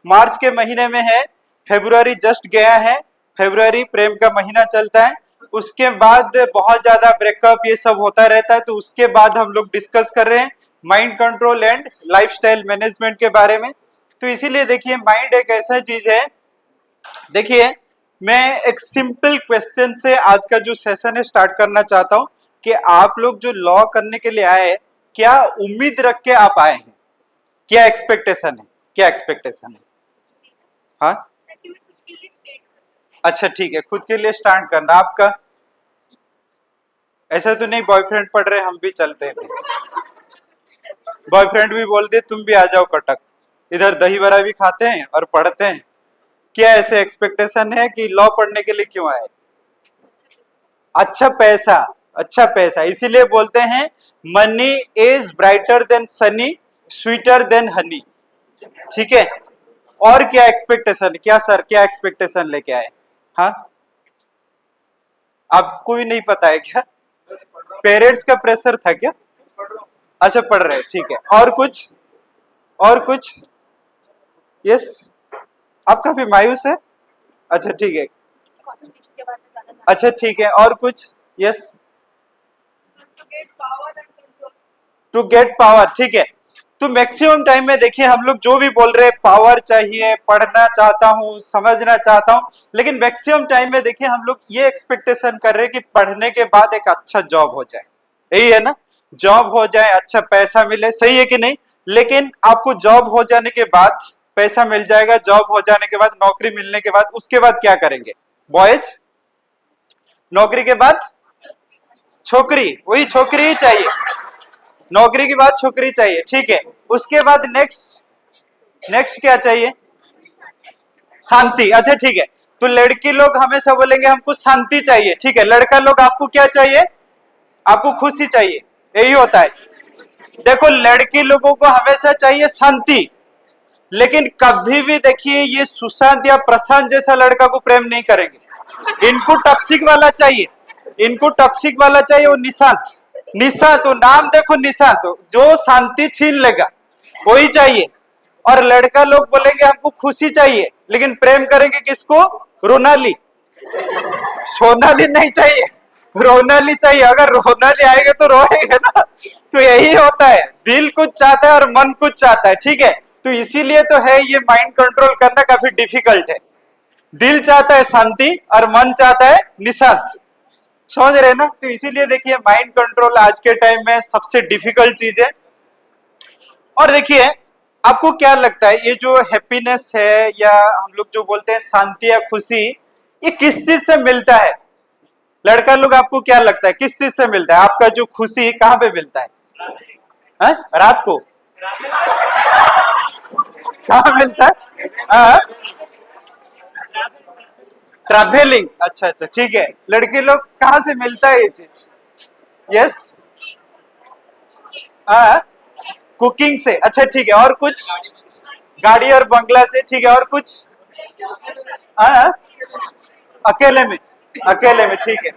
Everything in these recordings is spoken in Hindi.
मार्च के महीने में है, फरवरी जस्ट गया है, फरवरी प्रेम का महीना चलता है, उसके बाद बहुत ज्यादा ब्रेकअप ये सब होता रहता है। तो उसके बाद हम लोग डिस्कस कर रहे हैं mind control and lifestyle management के बारे में। तो इसीलिए देखिए माइंड एक ऐसा चीज है, देखिए मैं एक सिंपल क्वेश्चन से आज का जो सेशन है स्टार्ट करना चाहता हूं कि आप लोग जो लॉ करने के लिए आए, क्या उम्मीद रख के आप आए हैं, क्या एक्सपेक्टेशन है, क्या एक्सपेक्टेशन है? हाँ अच्छा ठीक है, खुद के लिए स्टार्ट करना आपका। ऐसा तो नहीं बॉयफ्रेंड पढ़ रहे हम भी चलते हैं, बॉयफ्रेंड भी बोल दे तुम भी आ जाओ कटक, इधर दही बड़ा भी खाते हैं और पढ़ते हैं। क्या ऐसे एक्सपेक्टेशन है कि लॉ पढ़ने के लिए क्यों आए? अच्छा पैसा, अच्छा पैसा, इसीलिए बोलते हैं money is brighter then Sunny, sweeter than Honey. ठीक है, और क्या एक्सपेक्टेशन, क्या सर क्या एक्सपेक्टेशन लेके आए? हाँ आपको भी नहीं पता है क्या? पेरेंट्स का प्रेशर था क्या? अच्छा पढ़ रहे, ठीक है, और कुछ, और कुछ? यस, आप काफी मायूस है, अच्छा ठीक है, अच्छा ठीक है, और कुछ? यस, टू गेट पावर, ठीक है। तो मैक्सिमम टाइम में देखिए हम लोग जो भी बोल रहे हैं पावर चाहिए, पढ़ना चाहता हूँ, समझना चाहता हूँ, लेकिन मैक्सिमम टाइम में देखिए हम लोग ये एक्सपेक्टेशन कर रहे हैं कि पढ़ने के बाद एक अच्छा जॉब हो जाए, यही है ना, जॉब हो जाए, अच्छा पैसा मिले, सही है कि नहीं? लेकिन आपको जॉब हो जाने के बाद पैसा मिल जाएगा, जॉब हो जाने के बाद, नौकरी मिलने के बाद, उसके बाद क्या करेंगे बॉयज? नौकरी के बाद छोकरी, वही छोकरी ही चाहिए, नौकरी के बाद छोकरी चाहिए, ठीक है। उसके बाद नेक्स्ट, नेक्स्ट क्या चाहिए? शांति, अच्छा ठीक है। तो लड़की लोग हमेशा बोलेंगे हमको शांति चाहिए, ठीक है। लड़का लोग आपको क्या चाहिए? आपको खुशी चाहिए, यही होता है। देखो लड़की लोगों को हमेशा चाहिए शांति, लेकिन कभी भी देखिए ये सुशांत या प्रशांत जैसा लड़का को प्रेम नहीं करेंगे, इनको टॉक्सिक वाला चाहिए, इनको टॉक्सिक वाला चाहिए, वो निशांत, निशांत, तो नाम देखो निशांत, जो शांति छीन लेगा वही चाहिए। और लड़का लोग बोलेंगे हमको खुशी चाहिए, लेकिन प्रेम करेंगे किसको? रोनाली, सोनाली नहीं चाहिए, रोनाली चाहिए। अगर रोनाली आएगा तो रोएगा ना, तो यही होता है, दिल कुछ चाहता है और मन कुछ चाहता है, ठीक है। तो इसीलिए तो है ये माइंड कंट्रोल करना काफी डिफिकल्ट है, दिल चाहता है शांति और मन चाहता है निशांत, समझ रहे ना? तो इसीलिए देखिए माइंड कंट्रोल आज के टाइम में सबसे डिफिकल्ट चीज है। और देखिए आपको क्या लगता है ये जो हैप्पीनेस है या हम लोग जो बोलते हैं शांति या खुशी, ये किस चीज से मिलता है? लड़का लोग आपको क्या लगता है किस चीज से मिलता है? आपका जो खुशी कहाँ पे मिलता है? रात को कहाँ मिलता है? ट्रैवलिंग, अच्छा अच्छा ठीक है। लड़के लोग कहाँ से मिलता है ये चीज? यस, कुकिंग से, अच्छा ठीक है, और कुछ? गाड़ी और बंगला से, ठीक है, और कुछ? हाँ अकेले में, अकेले में, ठीक है।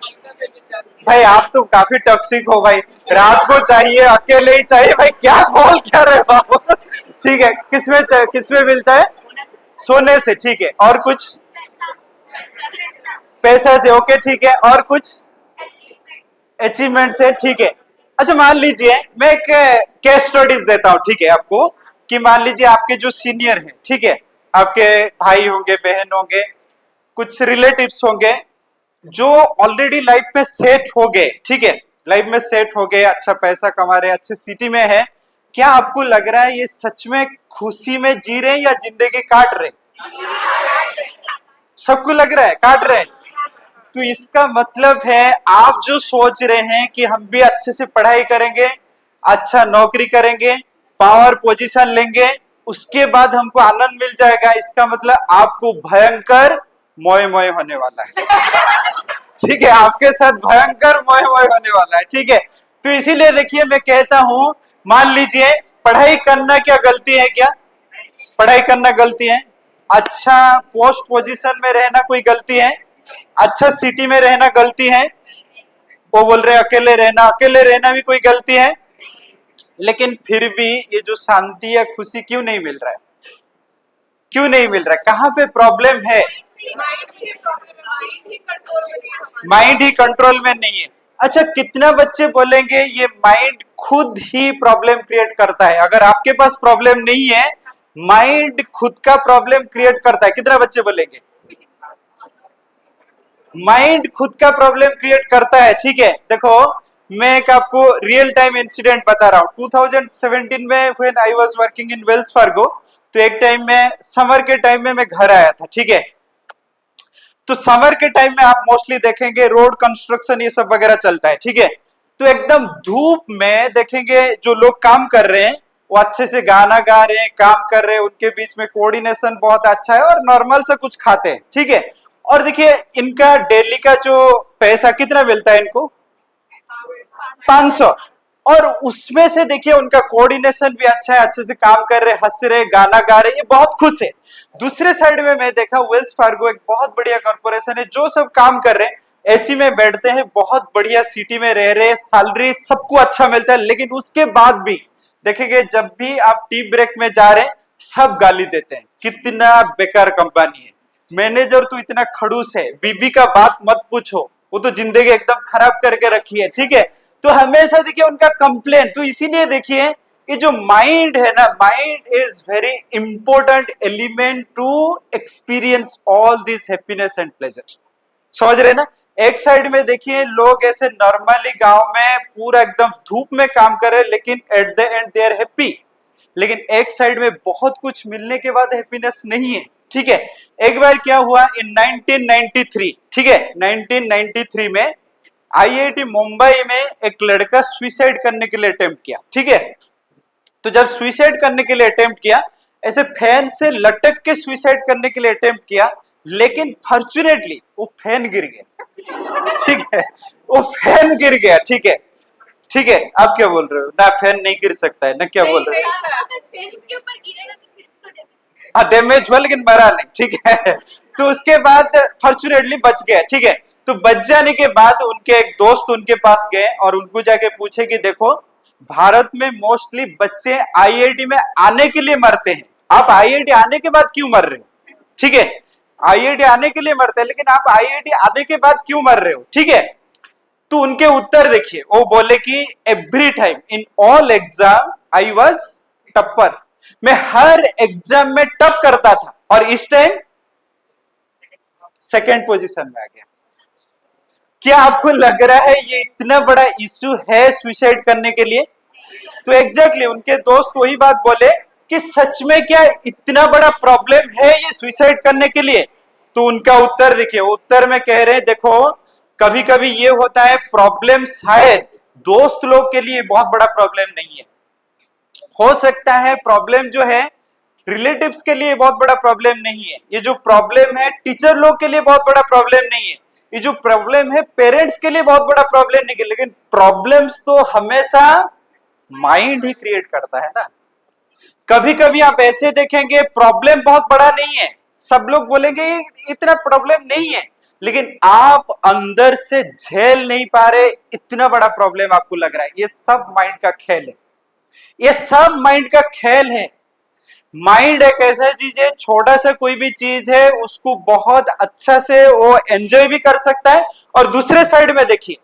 भाई आप तो काफी टॉक्सिक हो भाई, रात को चाहिए, अकेले ही चाहिए भाई, क्या बोल क्या रहे हो आप? ठीक है, किसमें मिलता है? सोने से, ठीक है, और कुछ? पैसा से, ओके ठीक है, और कुछ? अचीवमेंट से, ठीक है। अच्छा मान लीजिए मैं एक केस स्टडीज देता हूँ, ठीक है आपको, कि मान लीजिए आपके जो सीनियर हैं, ठीक है, आपके भाई होंगे, बहन होंगे, कुछ रिलेटिव्स होंगे जो ऑलरेडी लाइफ में सेट हो गए, ठीक है, लाइफ में सेट हो गए, अच्छा पैसा कमा रहे, अच्छे सिटी में है। क्या आपको लग रहा है ये सच में खुशी में जी रहे हैं या जिंदगी काट रहे? सबको लग रहा है काट रहे हैं। तो इसका मतलब है आप जो सोच रहे हैं कि हम भी अच्छे से पढ़ाई करेंगे, अच्छा नौकरी करेंगे, पावर पोजीशन लेंगे, उसके बाद हमको आनंद मिल जाएगा, इसका मतलब आपको भयंकर मोए मोए होने वाला है, ठीक है, आपके साथ भयंकर मोए मोए होने वाला है, ठीक है। तो इसीलिए देखिए मैं कहता हूं, मान लीजिए पढ़ाई करना क्या गलती है? क्या पढ़ाई करना गलती है? अच्छा पोस्ट पोजीशन में रहना कोई गलती है? अच्छा सिटी में रहना गलती है? वो बोल रहे अकेले रहना, अकेले रहना भी कोई गलती है? लेकिन फिर भी ये जो शांति या खुशी क्यों नहीं मिल रहा है? क्यों नहीं मिल रहा? कहाँ पे प्रॉब्लम है? माइंड ही कंट्रोल में नहीं है। अच्छा, कितना बच्चे बोलेंगे ये माइंड खुद ही प्रॉब्लम क्रिएट करता है? अगर आपके पास प्रॉब्लम नहीं है, माइंड खुद का प्रॉब्लम क्रिएट करता है, कितना बच्चे बोलेंगे? माइंड खुद का प्रॉब्लम क्रिएट करता है। ठीक है, देखो मैं एक आपको रियल टाइम इंसिडेंट बता रहा हूँ। 2017 में when I was working in Wells Fargo, तो एक टाइम में समर के टाइम में मैं घर आया था। ठीक है, तो समर के टाइम में आप मोस्टली देखेंगे रोड कंस्ट्रक्शन ये सब वगैरह चलता है। ठीक है, तो एकदम धूप में देखेंगे जो लोग काम कर रहे हैं वो अच्छे से गाना गा रहे हैं, काम कर रहे हैं, उनके बीच में कोऑर्डिनेशन बहुत अच्छा है और नॉर्मल से कुछ खाते हैं। ठीक है, और देखिए इनका डेली का जो पैसा कितना मिलता है इनको? 500। और उसमें से देखिए उनका कोऑर्डिनेशन भी अच्छा है, अच्छे से काम कर रहे, हंस रहे, गाना गा रहे, ये बहुत खुश है। दूसरे साइड में मैं देखा वेल्स फार्गो एक बहुत बढ़िया कॉर्पोरेशन है, जो सब काम कर रहे हैं एसी में बैठते हैं, बहुत बढ़िया सिटी में रह रहे, सैलरी सबको अच्छा मिलता है, लेकिन उसके बाद भी देखेंगे जब भी आप टी ब्रेक में जा रहे हैं सब गाली देते हैं, कितना बेकार कंपनी है, मैनेजर तो इतना खड़ूस है, बीबी का बात मत पूछो, वो तो जिंदगी एकदम खराब करके रखी है। ठीक है, तो हमेशा देखिए उनका कंप्लेन। तो इसीलिए देखिए ये जो माइंड है ना, mind is very important element to experience all this happiness and pleasure. समझ रहे ना? एक साइड में देखिए लोग ऐसे नॉर्मली गांव में पूरा एकदम धूप में काम कर रहे हैं, लेकिन at the end they are happy. लेकिन एक साइड में बहुत कुछ मिलने के बाद हैप्पीनेस नहीं है। ठीक है, एक बार क्या हुआ इन 1993, ठीक है 1993 में आईआईटी मुंबई में एक लड़का सुसाइड करने के लिए अटेम्प्ट किया। ठीक है, तो जब सुसाइड करने के लिए अटेम्प्ट किया, ऐसे फैन से लटक के सुसाइड करने के लिए अटेम्प्ट किया, लेकिन फॉर्चुनेटली वो फैन गिर गया। ठीक है, वो फैन गिर गया। ठीक है, ठीक है, आप क्या बोल रहे हो? ना फैन नहीं गिर सकता है ना, क्या बोल रहे हो? हाँ डैमेज हुआ लेकिन मरा नहीं। ठीक है, तो उसके बाद फॉर्चुनेटली बच गया। ठीक है, तो बच जाने के बाद उनके एक दोस्त उनके पास गए और उनको जाके पूछे कि देखो भारत में मोस्टली बच्चे आईआईटी में आने के लिए मरते हैं, आप आईआईटी आने के बाद क्यों मर रहे हो? ठीक है, आईआईटी आने के लिए मरते हैं, लेकिन आप आईआईटी आने के बाद क्यों मर रहे हो? ठीक है, तो उनके उत्तर देखिए, वो बोले कि every time in all exam I was topper, मैं हर एग्जाम में टॉप करता था और इस टाइम सेकंड पोजीशन में आ गया। क्या आपको लग रहा है ये इतना बड़ा इश्यू है सुसाइड करने के लिए? तो एग्जैक्टली उनके दोस्त वही बात बोले कि सच में क्या इतना बड़ा प्रॉब्लम है ये सुसाइड करने के लिए? तो उनका उत्तर देखिए, उत्तर में कह रहे हैं देखो कभी कभी ये होता है प्रॉब्लम शायद दोस्त लोग के लिए बहुत बड़ा प्रॉब्लम नहीं है, हो सकता है प्रॉब्लम जो है रिलेटिव्स के लिए बहुत बड़ा प्रॉब्लम नहीं है, ये जो प्रॉब्लम है टीचर लोग के लिए बहुत बड़ा प्रॉब्लम नहीं है, ये जो प्रॉब्लम है पेरेंट्स के लिए बहुत बड़ा प्रॉब्लम नहीं है, लेकिन प्रॉब्लम्स तो हमेशा माइंड ही क्रिएट करता है ना। कभी कभी आप ऐसे देखेंगे प्रॉब्लम बहुत बड़ा नहीं है, सब लोग बोलेंगे इतना प्रॉब्लम नहीं है, लेकिन आप अंदर से झेल नहीं पा रहे, इतना बड़ा प्रॉब्लम आपको लग रहा है। ये सब माइंड का खेल है, ये सब माइंड का खेल है। माइंड एक ऐसा चीज है, छोटा सा कोई भी चीज है उसको बहुत अच्छा से वो एंजॉय भी कर सकता है। और दूसरे साइड में देखिए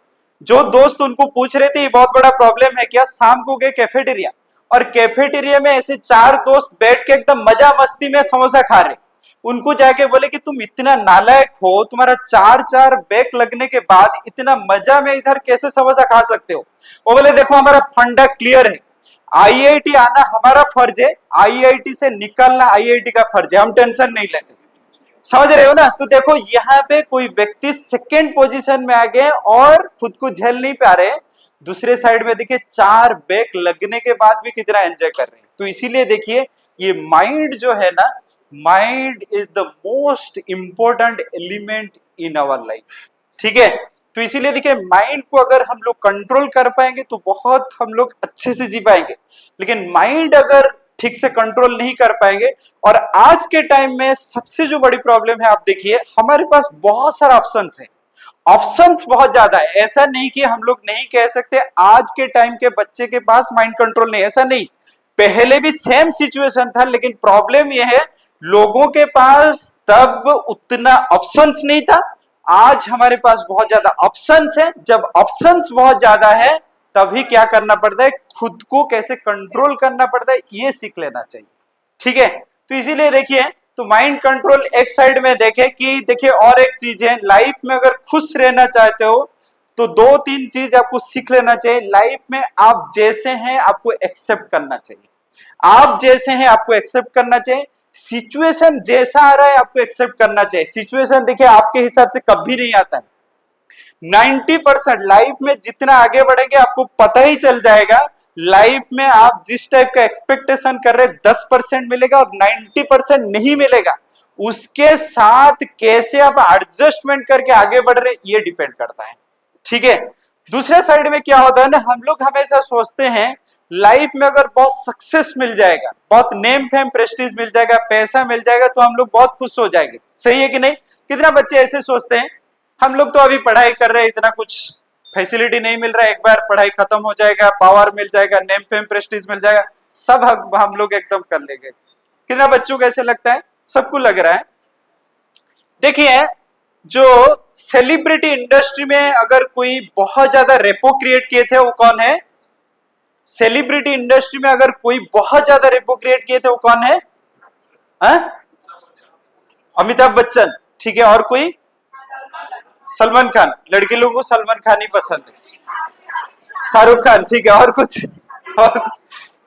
जो दोस्त उनको पूछ रहे थे ये बहुत बड़ा प्रॉब्लम है क्या, शाम को गए कैफेटेरिया और कैफेटेरिया में ऐसे चार दोस्त बैठ के एकदम मजा मस्ती में समोसा खा रहे, उनको जाके बोले कि तुम इतना नालायक हो, तुम्हारा चार चार बैक लगने के बाद इतना मजा में इधर कैसे समोसा खा सकते हो? वो बोले देखो हमारा फंडा क्लियर है, आईआईटी आना हमारा फर्ज है, आईआईटी से निकलना आईआईटी का फर्ज है, हम टेंशन नहीं लेते। समझ रहे हो ना? तो देखो यहाँ पे कोई व्यक्ति सेकेंड पोजीशन में आ गए और खुद को झेल नहीं पा रहे, दूसरे साइड में देखिए चार बैक लगने के बाद भी कितना एंजॉय कर रहे हैं। तो इसीलिए देखिए ये माइंड जो है ना, mind is the most important element in our life. ठीक है, तो इसीलिए देखिए माइंड को अगर हम लोग कंट्रोल कर पाएंगे तो बहुत हम लोग अच्छे से जी पाएंगे, लेकिन माइंड अगर ठीक से कंट्रोल नहीं कर पाएंगे, और आज के टाइम में सबसे जो बड़ी प्रॉब्लम है आप देखिए हमारे पास बहुत सारे ऑप्शंस हैं, ऑप्शंस बहुत ज्यादा है। ऐसा नहीं कि हम लोग नहीं कह सकते आज के टाइम के बच्चे के पास माइंड कंट्रोल नहीं, ऐसा नहीं, पहले भी सेम सिचुएशन था, लेकिन प्रॉब्लम यह है लोगों के पास तब उतना ऑप्शंस नहीं था, आज हमारे पास बहुत ज्यादा ऑप्शंस है। जब ऑप्शंस बहुत ज्यादा है तभी क्या करना पड़ता है, खुद को कैसे कंट्रोल करना पड़ता है ये सीख लेना चाहिए। ठीक है, तो इसीलिए देखिए, तो माइंड कंट्रोल एक साइड में देखे कि देखिए, और एक चीज है लाइफ में, अगर खुश रहना चाहते हो तो दो तीन चीज आपको सीख लेना चाहिए। लाइफ में आप जैसे हैं आपको एक्सेप्ट करना चाहिए, आप जैसे हैं आपको एक्सेप्ट करना चाहिए। सिचुएशन जैसा आ रहा है आपको एक्सेप्ट करना चाहिए। सिचुएशन देखिए आपके हिसाब से कभी नहीं आता है। 90% लाइफ में जितना आगे बढ़ेंगे आपको पता ही चल जाएगा, लाइफ में आप जिस टाइप का एक्सपेक्टेशन कर रहे 10% मिलेगा और 90% नहीं मिलेगा। उसके साथ कैसे आप एडजस्टमेंट करके आगे बढ़ रहे ये डिपेंड करता है। ठीक है, दूसरे साइड में क्या होता है ना, हम लोग हमेशा सोचते हैं लाइफ में अगर बहुत सक्सेस मिल जाएगा, बहुत नेम फेम प्रेस्टीज मिल जाएगा, पैसा मिल जाएगा तो हम लोग बहुत खुश हो जाएंगे। सही है कि नहीं? कितना बच्चे ऐसे सोचते हैं, हम लोग तो अभी पढ़ाई कर रहे हैं, इतना कुछ फैसिलिटी नहीं मिल रहा है, एक बार पढ़ाई खत्म हो जाएगा, पावर मिल जाएगा, नेम फेम प्रेस्टीज मिल जाएगा, सब हम लोग एकदम कर लेंगे। कितना बच्चों को ऐसे लगता है? सबको लग रहा है। देखिए, जो सेलिब्रिटी इंडस्ट्री में अगर कोई बहुत ज्यादा रेपो क्रिएट किए थे वो कौन है? सेलिब्रिटी इंडस्ट्री में अगर कोई बहुत ज्यादा रेपो क्रिएट किए थे वो कौन है? अमिताभ बच्चन। ठीक है, और कोई? सलमान खान। लड़के लोगों को सलमान खान ही पसंद है। शाहरुख खान। ठीक है, और कुछ?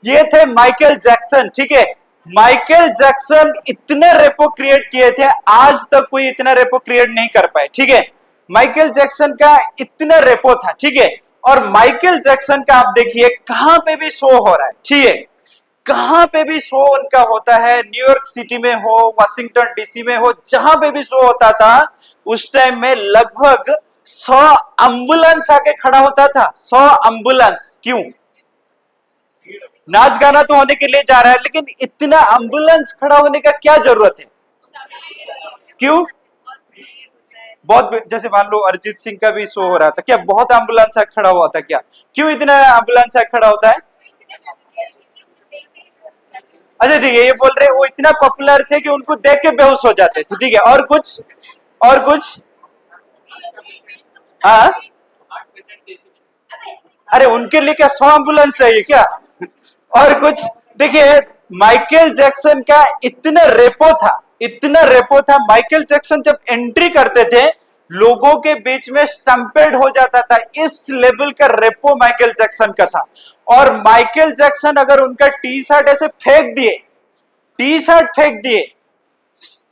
ये थे माइकल जैक्सन। ठीक है, माइकल जैक्सन इतने रेपो क्रिएट किए थे, आज तक कोई इतना रेपो क्रिएट नहीं कर पाए। ठीक है, माइकल जैक्सन का इतना रेपो था। ठीक है, और माइकल जैक्सन का आप देखिए कहां पे भी शो हो रहा है। ठीक है, कहां पे भी शो उनका होता है, न्यूयॉर्क सिटी में हो, वाशिंगटन डीसी में हो, जहां पे भी शो होता था उस टाइम में लगभग 100 एम्बुलेंस आके खड़ा होता था। 100 एम्बुलेंस। क्यों? नाच गाना तो होने के लिए जा रहा है, लेकिन इतना एम्बुलेंस खड़ा होने का क्या जरूरत है? क्यों? बहुत, जैसे मान लो अरिजीत सिंह का भी शो हो रहा था, क्या बहुत एम्बुलेंस खड़ा हुआ था क्या? क्यों इतना एम्बुलेंस खड़ा होता है? अच्छा ठीक है, ये बोल रहे वो इतना पॉपुलर थे कि उनको देख के बेहोश हो जाते थे। ठीक है, और कुछ? और कुछ? हाँ, अरे उनके लिए क्या 100 एम्बुलेंस चाहिए क्या? और कुछ? देखिए, माइकल जैक्सन का इतना रेपो था, इतना रेपो था, माइकल जैक्सन जब एंट्री करते थे लोगों के बीच में स्टम्पेड हो जाता था। इस लेवल का रेपो माइकल जैक्सन का था। और माइकल जैक्सन अगर उनका टी शर्ट ऐसे फेंक दिए, टी शर्ट फेंक दिए,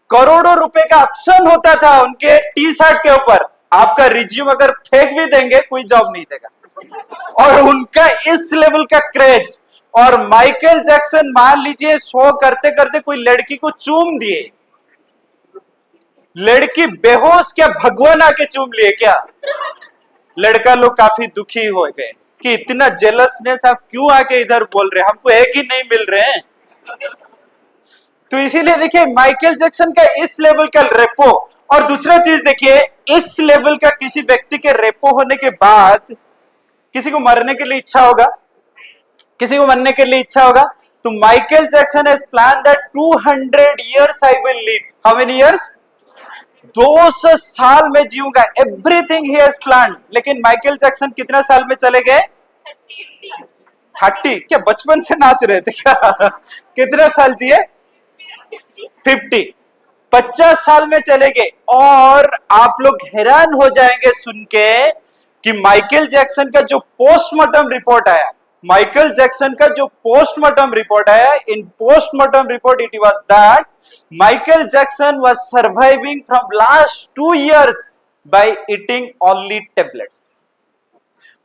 करोड़ों रुपए का ऑक्शन होता था उनके टी शर्ट के ऊपर। आपका रिज्यूम अगर फेंक भी देंगे कोई जॉब नहीं देगा। और उनका इस लेवल का क्रेज। और माइकल जैक्सन मान लीजिए शो करते करते कोई लड़की को चूम दिए, लड़की बेहोश, क्या भगवान आके चूम लिए क्या? लड़का लोग काफी दुखी हो गए कि इतना जेलसनेस आप क्यों आके इधर बोल रहे हैं, हमको एक ही नहीं मिल रहे हैं। तो इसीलिए देखिए माइकल जैक्सन का इस लेवल का रेपो। और दूसरा चीज देखिए, इस लेवल का किसी व्यक्ति के रेपो होने के बाद किसी को मरने के लिए इच्छा होगा? किसी को मरने के लिए इच्छा होगा? तो Michael Jackson has plan that 200 years I will live. How many years? 200 साल में जीऊंगा। Everything he has planned. लेकिन माइकल जैक्सन कितना साल में चले गए? 30। क्या बचपन से नाच रहे थे क्या? कितना साल जिए? 50। 50 साल में चले गए। और आप लोग हैरान हो जाएंगे सुन के कि माइकल जैक्सन का जो पोस्टमार्टम रिपोर्ट आया, माइकल जैक्सन का जो पोस्टमार्टम रिपोर्ट आया, in postmortem report it was that Michael Jackson was surviving from last 2 years by eating only tablets.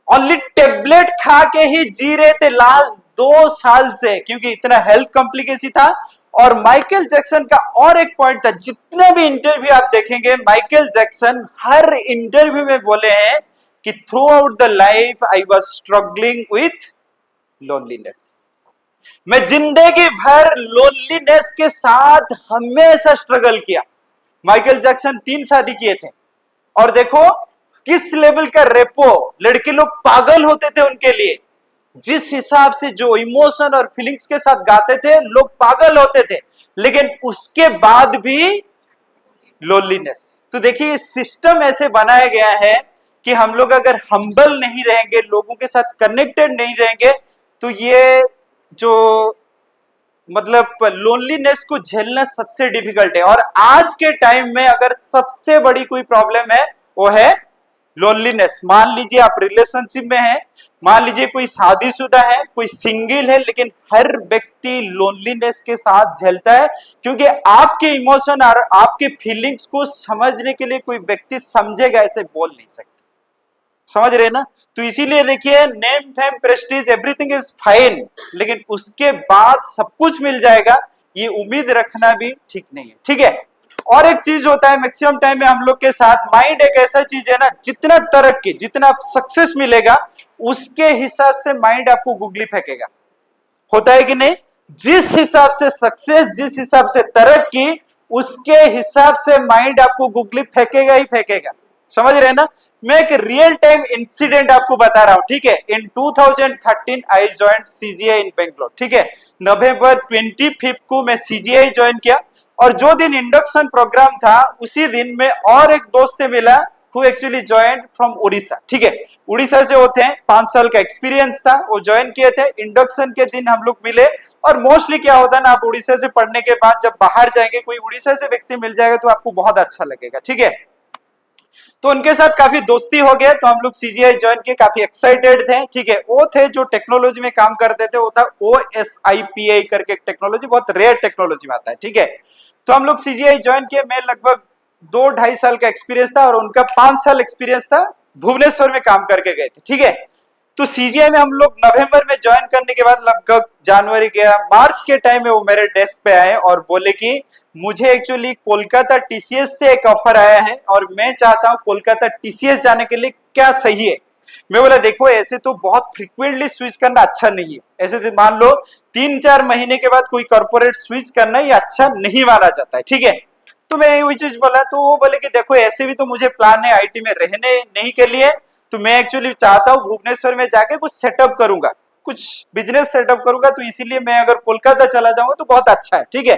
Only tablet खा के ही जी रहे थे लास्ट 2 साल से, क्योंकि इतना हेल्थ कॉम्प्लिकेशन था। और माइकल जैक्सन का और एक पॉइंट था, जितने भी इंटरव्यू आप देखेंगे माइकल जैक्सन हर इंटरव्यू में बोले हैं कि through out the life I was struggling with loneliness. मैं जिंदगी भर लोनलीनेस के साथ हमेशा स्ट्रगल किया। माइकल जैक्सन 3 शादी किए थे और देखो किस लेवल का रेपो, लड़के लोग पागल होते थे उनके लिए। जिस हिसाब से जो इमोशन और फीलिंग्स के साथ गाते थे लोग पागल होते थे। लेकिन उसके बाद भी लोनलीनेस। तो देखिए सिस्टम ऐसे बनाया गया है कि हम लोग अगर हम्बल नहीं रहेंगे, लोगों के साथ कनेक्टेड नहीं रहेंगे, तो ये जो मतलब लोनलीनेस को झेलना सबसे डिफिकल्ट है। और आज के टाइम में अगर सबसे बड़ी कोई प्रॉब्लम है वो है लोनलीनेस। मान लीजिए आप रिलेशनशिप में हैं, मान लीजिए कोई शादीशुदा है, कोई सिंगल है, लेकिन हर व्यक्ति लोनलीनेस के साथ झेलता है, क्योंकि आपके इमोशन और आपके फीलिंग्स को समझने के लिए कोई व्यक्ति समझेगा ऐसे बोल नहीं सकता। समझ रहे ना? तो इसीलिए देखिए name fame Prestige everything is fine, लेकिन उसके बाद सब कुछ मिल जाएगा ये उम्मीद रखना भी ठीक नहीं है। ठीक है। और एक चीज होता है मैक्सिमम टाइम में हम लोग के साथ, माइंड एक ऐसा चीज है ना, जितना तरक्की, जितना सक्सेस मिलेगा उसके हिसाब से माइंड आपको गुगली फेंकेगा। होता है कि नहीं? जिस हिसाब से सक्सेस, जिस हिसाब से तरक्की, उसके हिसाब से माइंड आपको गुगली फेंकेगा ही फेंकेगा। समझ रहे हैं ना? मैं एक रियल टाइम इंसिडेंट आपको बता रहा हूं। ठीक है। इन 2013 आई ज्वाइन सीजीआई इन बेंगलोर। ठीक है। नवंबर 25 को मैं सीजीआई ज्वाइन किया, और जो दिन इंडक्शन प्रोग्राम था उसी दिन मैं और एक दोस्त से मिला who actually join from Orissa. ठीक है। उड़ीसा से होते हैं, 5 साल का एक्सपीरियंस था, वो ज्वाइन किए थे। इंडक्शन के दिन हम लोग मिले, और मोस्टली क्या होता है ना, आप उड़ीसा से पढ़ने के बाद जब बाहर जाएंगे कोई उड़ीसा से व्यक्ति मिल जाएगा तो आपको बहुत अच्छा लगेगा। ठीक है। तो उनके साथ काफी दोस्ती हो गया, तो हम लोग सीजीआई ज्वाइन किए, काफी एक्साइटेड थे। ठीक है। वो थे जो टेक्नोलॉजी में काम करते थे, वो था OSIPI करके एक टेक्नोलॉजी, बहुत रेयर टेक्नोलॉजी में आता है। ठीक है। तो हम लोग सीजीआई ज्वाइन किए, मैं लगभग 2-2.5 साल का एक्सपीरियंस था, और उनका 5 साल एक्सपीरियंस था, भुवनेश्वर में काम करके गए थे। ठीक है। तो सीजीआई में हम लोग नवंबर में ज्वाइन करने के बाद लगभग जनवरी गया, मार्च के टाइम में वो मेरे डेस्क पे आए और बोले कि मुझे एक्चुअली कोलकाता टीसीएस से एक ऑफर आया है, और मैं चाहता हूं कोलकाता टीसीएस जाने के लिए, क्या सही है? मैं बोला देखो ऐसे तो बहुत फ्रीक्वेंटली स्विच करना अच्छा नहीं है। ऐसे तो मान लो 3-4 महीने के बाद कोई कॉर्पोरेट स्विच करना ये अच्छा नहीं माना जाता है। ठीक है। तो मैं वही चीज बोला, तो वो बोले कि देखो ऐसे भी तो मुझे प्लान है आईटी में रहने नहीं के लिए, तो मैं एक्चुअली चाहता हूँ भुवनेश्वर में जाके कुछ सेटअप करूंगा, कुछ बिजनेस सेटअप करूंगा, तो इसीलिए मैं अगर कोलकाता चला जाऊंगा तो बहुत अच्छा है। ठीक है।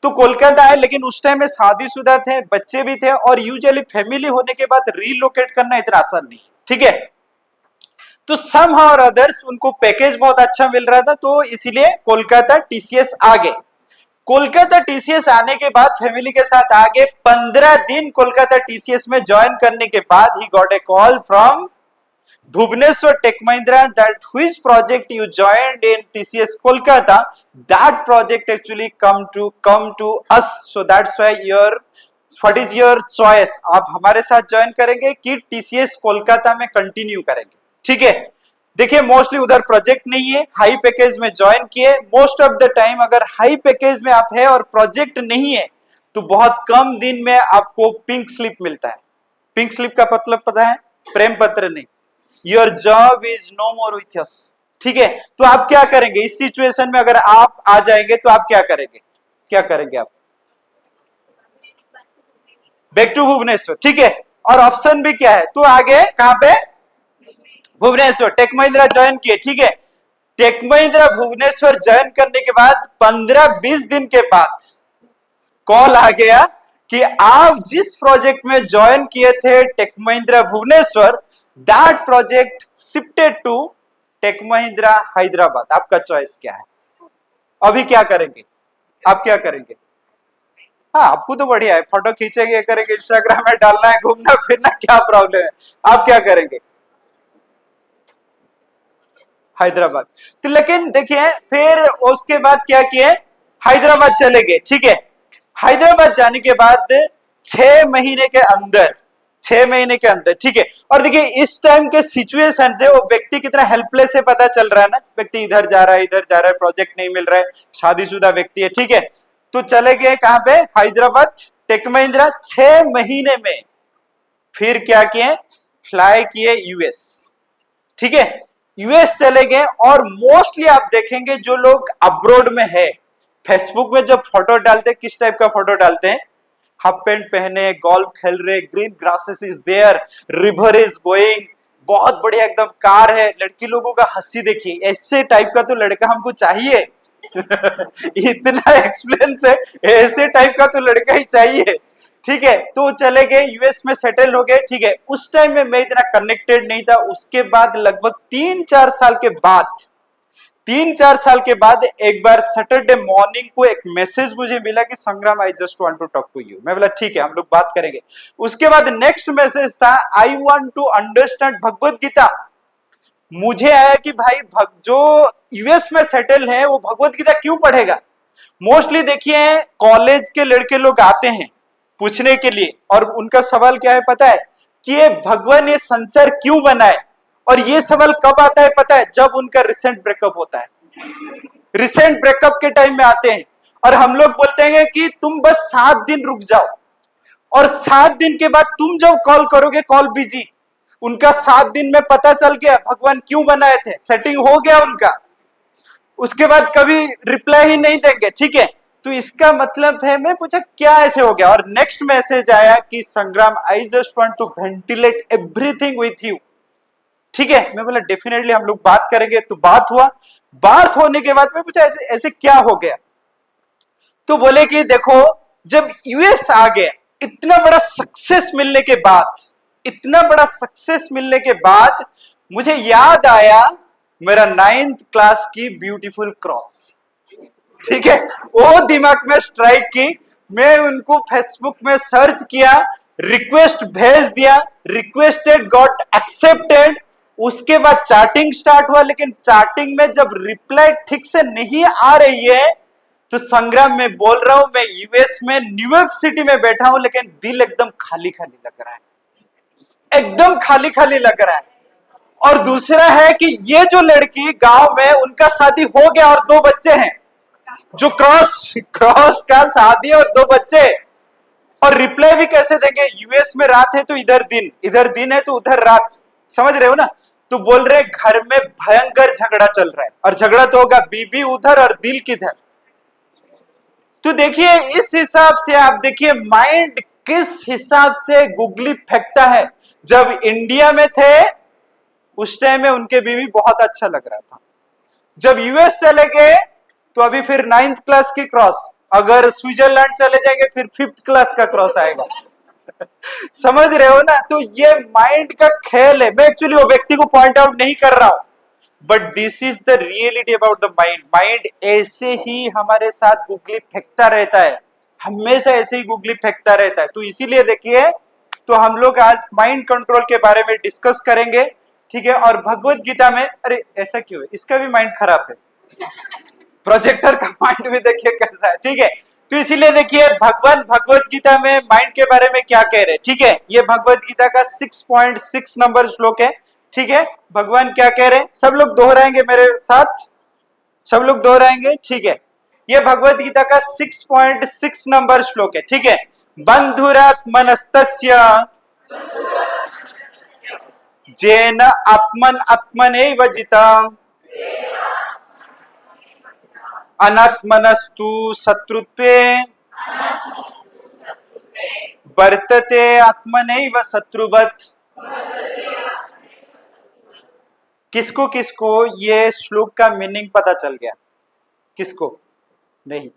तो कोलकाता आए, लेकिन उस टाइम में शादीशुदा थे, बच्चे भी थे, और यूजुअली फैमिली होने के बाद रीलोकेट करना इतना आसान नहीं। ठीक है। तो समहाउ और अदर्स उनको पैकेज बहुत अच्छा मिल रहा था, तो इसीलिए कोलकाता टीसीएस आ गए। कोलकाता टीसीएस आने के बाद फैमिली के साथ आगे 15 दिन कोलकाता टीसीएस में ज्वाइन करने के बाद he got a call from Bhubaneswar Tech Mahindra that which project you joined in TCS Kolkata, that project actually come to us, so that's why what is your choice, आप हमारे साथ ज्वाइन करेंगे कि TCS कोलकाता में कंटिन्यू करेंगे। ठीक है। देखिए मोस्टली उधर प्रोजेक्ट नहीं है, हाई पैकेज में ज्वाइन किए। मोस्ट ऑफ द टाइम अगर हाई पैकेज में आप है और प्रोजेक्ट नहीं है तो बहुत कम दिन में आपको पिंक स्लिप मिलता है। पिंक स्लिप का मतलब पता है? प्रेम पत्र नहीं। Your job is no more with us. ठीक है। तो आप क्या करेंगे इस सिचुएशन में? अगर आप आ जाएंगे तो आप क्या करेंगे? क्या करेंगे आप? Back to Bhubaneswar. ठीक है। और ऑप्शन भी क्या है? तो आगे कहां पे? भुवनेश्वर। टेक महिंद्रा ज्वाइन किए। ठीक है। टेक महिंद्रा भुवनेश्वर ज्वाइन करने के बाद 15-20 दिन के बाद कॉल आ गया कि आप जिस प्रोजेक्ट में ज्वाइन किए थे Tech Mahindra Bhubaneswar, that project shifted to Tech Mahindra Hyderabad. आपका चॉइस क्या है? अभी क्या करेंगे? आप क्या करेंगे? हाँ आपको तो बढ़िया है, फोटो खींचेंगे, करेंगे, इंस्टाग्राम में डालना है, घूमना फिरना, क्या प्रॉब्लम है? आप क्या करेंगे? हैदराबाद। तो लेकिन देखिए फिर उसके बाद क्या किए? हैदराबाद चले गए। ठीक है। हैदराबाद जाने के बाद 6 महीने के अंदर, 6 महीने के अंदर, ठीक है। और देखिए इस टाइम के सिचुएशन से वो व्यक्ति कितना हेल्पलेस है पता चल रहा है ना। व्यक्ति इधर जा रहा है, इधर जा रहा है, प्रोजेक्ट नहीं मिल रहा है, शादीशुदा व्यक्ति है। ठीक है। तो चले गए कहां पे? हैदराबाद। टेक महिंद्रा 6 महीने में फिर क्या किए? फ्लाई किए यूएस। ठीक है। यूएस चले गए, और मोस्टली आप देखेंगे जो लोग अब्रोड में है, फेसबुक में जब फोटो डालते हैं किस टाइप का फोटो डालते हैं? हाफ पैंट पहने, गोल्फ खेल रहे, green grasses is there, river is going, बहुत बढ़िया एकदम कार है, लड़की लोगों का हंसी देखिए, ऐसे टाइप का तो लड़का हमको चाहिए। इतना एक्सपीरियंस है, ऐसे टाइप का तो लड़का ही चाहिए। ठीक है, तो चले गए यूएस में सेटल हो गए। ठीक है, उस टाइम में मैं इतना कनेक्टेड नहीं था। उसके बाद लगभग 3-4 साल के बाद, 3-4 साल के बाद एक बार सैटरडे मॉर्निंग को एक मैसेज मुझे मिला कि Sangram, I just want to talk to you. मैं बोला ठीक है, हम लोग बात करेंगे। उसके बाद नेक्स्ट मैसेज था, I want to understand Bhagavad Gita. मुझे आया कि भाई जो यूएस में सेटल है वो भगवत गीता क्यों पढ़ेगा। मोस्टली देखिए कॉलेज के लड़के लोग आते हैं पूछने के लिए, और उनका सवाल क्या है पता है, कि ये भगवान ये संसार क्यों बनाए। और ये सवाल कब आता है पता है, जब उनका रिसेंट ब्रेकअप होता है। रिसेंट ब्रेकअप के टाइम में आते हैं, और हम लोग बोलते हैं कि तुम बस 7 दिन रुक जाओ, और 7 दिन के बाद तुम जब कॉल करोगे कॉल बिजी। उनका 7 दिन में पता चल गया भगवान क्यों बनाए थे, सेटिंग हो गया उनका। उसके बाद कभी रिप्लाई ही नहीं देंगे। ठीक है, तो इसका मतलब है, मैं पूछा क्या ऐसे हो गया, और नेक्स्ट मैसेज आया कि Sangram, I just want to ventilate everything with you. ठीक है, मैं बोला डेफिनेटली हम लोग बात करेंगे। तो बात हुआ। बात होने के बाद मैं पूछा ऐसे ऐसे क्या हो गया। तो बोले कि देखो, जब यूएस आ गया, इतना बड़ा सक्सेस मिलने के बाद, इतना बड़ा सक्सेस मिलने के बाद मुझे याद आया मेरा 9th क्लास की ब्यूटीफुल क्रॉस। ठीक है, वो दिमाग में स्ट्राइक की। मैं उनको फेसबुक में सर्च किया, रिक्वेस्ट भेज दिया, रिक्वेस्टेड गॉट एक्सेप्टेड। उसके बाद चैटिंग स्टार्ट हुआ, लेकिन चैटिंग में जब रिप्लाई ठीक से नहीं आ रही है, तो संग्राम में बोल रहा हूं, मैं यूएस में न्यूयॉर्क सिटी में बैठा हूं, लेकिन दिल एकदम खाली खाली लग रहा है, एकदम खाली खाली लग रहा है। और दूसरा है कि ये जो लड़की गांव में, उनका शादी हो गया और 2 बच्चे हैं। जो क्रॉस का शादी और 2 बच्चे, और रिप्लाई भी कैसे देंगे, यूएस में रात है तो इधर दिन है तो उधर रात। समझ रहे हो ना। तो बोल रहे घर में भयंकर झगड़ा चल रहा है, और झगड़ा तो होगा, बीबी उधर और दिल किधर। तो देखिए इस हिसाब से आप देखिए माइंड किस हिसाब से गुगली फेंकता है। जब इंडिया में थे उस टाइम में उनके बीवी बहुत अच्छा लग रहा था। जब यूएस चले गए तो अभी फिर 9th क्लास की क्रॉस, अगर स्विट्जरलैंड चले जाएंगे फिर 5th क्लास का क्रॉस आएगा। समझ रहे हो ना। तो ये माइंड का खेल है। मैं एक्चुअली वो व्यक्ति को पॉइंट आउट नहीं कर रहा हूं, but this is the reality about the mind. Mind ऐसे ही हमारे साथ गुगली फेंकता रहता है, हमेशा ऐसे ही गुगली फेंकता रहता है। तो इसीलिए देखिए, तो हम लोग आज माइंड कंट्रोल के बारे में डिस्कस करेंगे। ठीक है, और भगवत गीता में, अरे ऐसा क्यों है, इसका भी माइंड खराब है, प्रोजेक्टर का माइंड भी देखिए कैसा है। ठीक है, तो इसीलिए देखिए भगवान भगवत गीता में माइंड के बारे में क्या कह रहे हैं। ठीक है, ये भगवत गीता का 6.6 नंबर श्लोक है। ठीक है, भगवान क्या कह रहे हैं, सब लोग दोहराएंगे मेरे साथ, सब लोग दोहराएंगे। ठीक है, ये भगवत गीता का 6.6 नंबर श्लोक है। ठीक है, बंधुरात्मनस्तस्य जेन आत्मन आत्मनैव जितम् अनात्मनस्तु शत्रुत्वे वर्तते आत्मनैव शत्रुवत्। किसको किसको ये श्लोक का मीनिंग पता चल गया? किसको नहीं?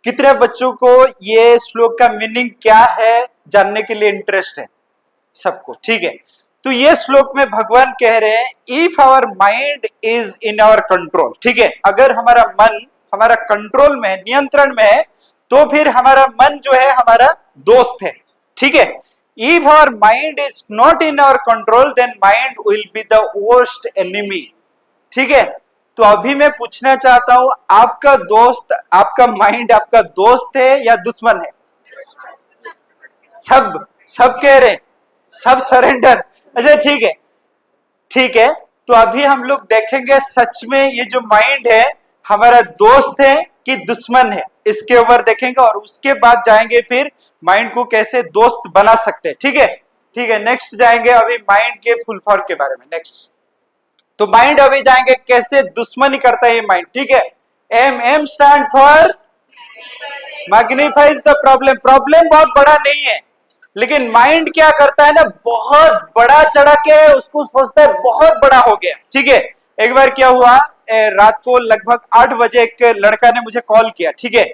कितने बच्चों को ये श्लोक का मीनिंग क्या है जानने के लिए इंटरेस्ट है? सबको। ठीक है, तो ये श्लोक में भगवान कह रहे हैं, if our mind is in our control. ठीक है, अगर हमारा मन हमारा कंट्रोल में है, नियंत्रण में है, तो फिर हमारा मन जो है हमारा दोस्त है। ठीक है, if our mind is not in our control then mind will be the worst enemy. ठीक है, तो अभी मैं पूछना चाहता हूं, आपका दोस्त, आपका माइंड आपका दोस्त है या दुश्मन है? सब कह रहे, सब सरेंडर। अच्छा ठीक है, ठीक है, तो अभी हम लोग देखेंगे सच में ये जो माइंड है हमारा दोस्त है कि दुश्मन है, इसके ऊपर देखेंगे, और उसके बाद जाएंगे फिर माइंड को कैसे दोस्त बना सकते हैं। ठीक है, ठीक है, नेक्स्ट जाएंगे अभी माइंड के फुल फॉर्म के बारे में। नेक्स्ट तो माइंड अभी जाएंगे कैसे दुश्मनी करता है ये माइंड। ठीक है, M stand for magnifies the problem. Problem बहुत बड़ा नहीं है, लेकिन माइंड क्या करता है ना, बहुत बड़ा चढ़ा के उसको सोचता है बहुत बड़ा हो गया। ठीक है, एक बार क्या हुआ, रात को लगभग 8 बजे एक लड़का ने मुझे कॉल किया, ठीक है।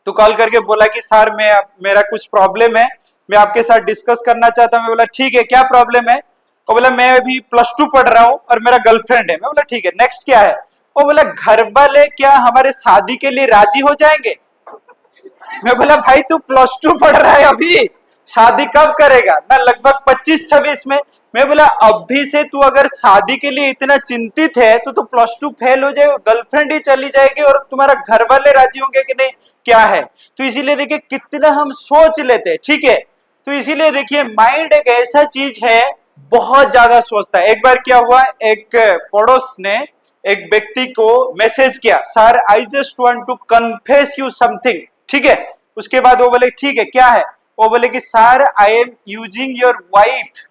तो कॉल करके बोला कि सर मेरा कुछ प्रॉब्लम है, मैं आपके साथ डिस्कस करना चाहता हूं। मैं बोला ठीक है, क्या प्रॉब्लम है? वो बोला मैं अभी +2 पढ़ रहा हूं और मेरा गर्लफ्रेंड है। मैं बोला ठीक है, नेक्स्ट क्या है? वो बोला घर वाले क्या हमारे शादी के लिए राजी हो जाएंगे? मैं बोला भाई तू +2 पढ़ रहा है, अभी शादी कब करेगा ना, लगभग 25-26 में। मैं बोला अभी से तू अगर शादी के लिए इतना चिंतित है तो तू +2 फेल हो जाएगा, गर्लफ्रेंड ही चली जाएगी और तुम्हारा घर वाले राजी होंगे कि नहीं, क्या है? तो इसीलिए देखिए कितना हम सोच लेते हैं, ठीक है। तो इसीलिए देखिए माइंड एक ऐसा चीज है, बहुत ज्यादा सोचता है। एक बार क्या हुआ, एक पड़ोस ने एक व्यक्ति को मैसेज किया, sir I just want to confess you something, ठीक है। उसके बाद वो बोले ठीक है, क्या है? वो बोले कि sir I am using your wife.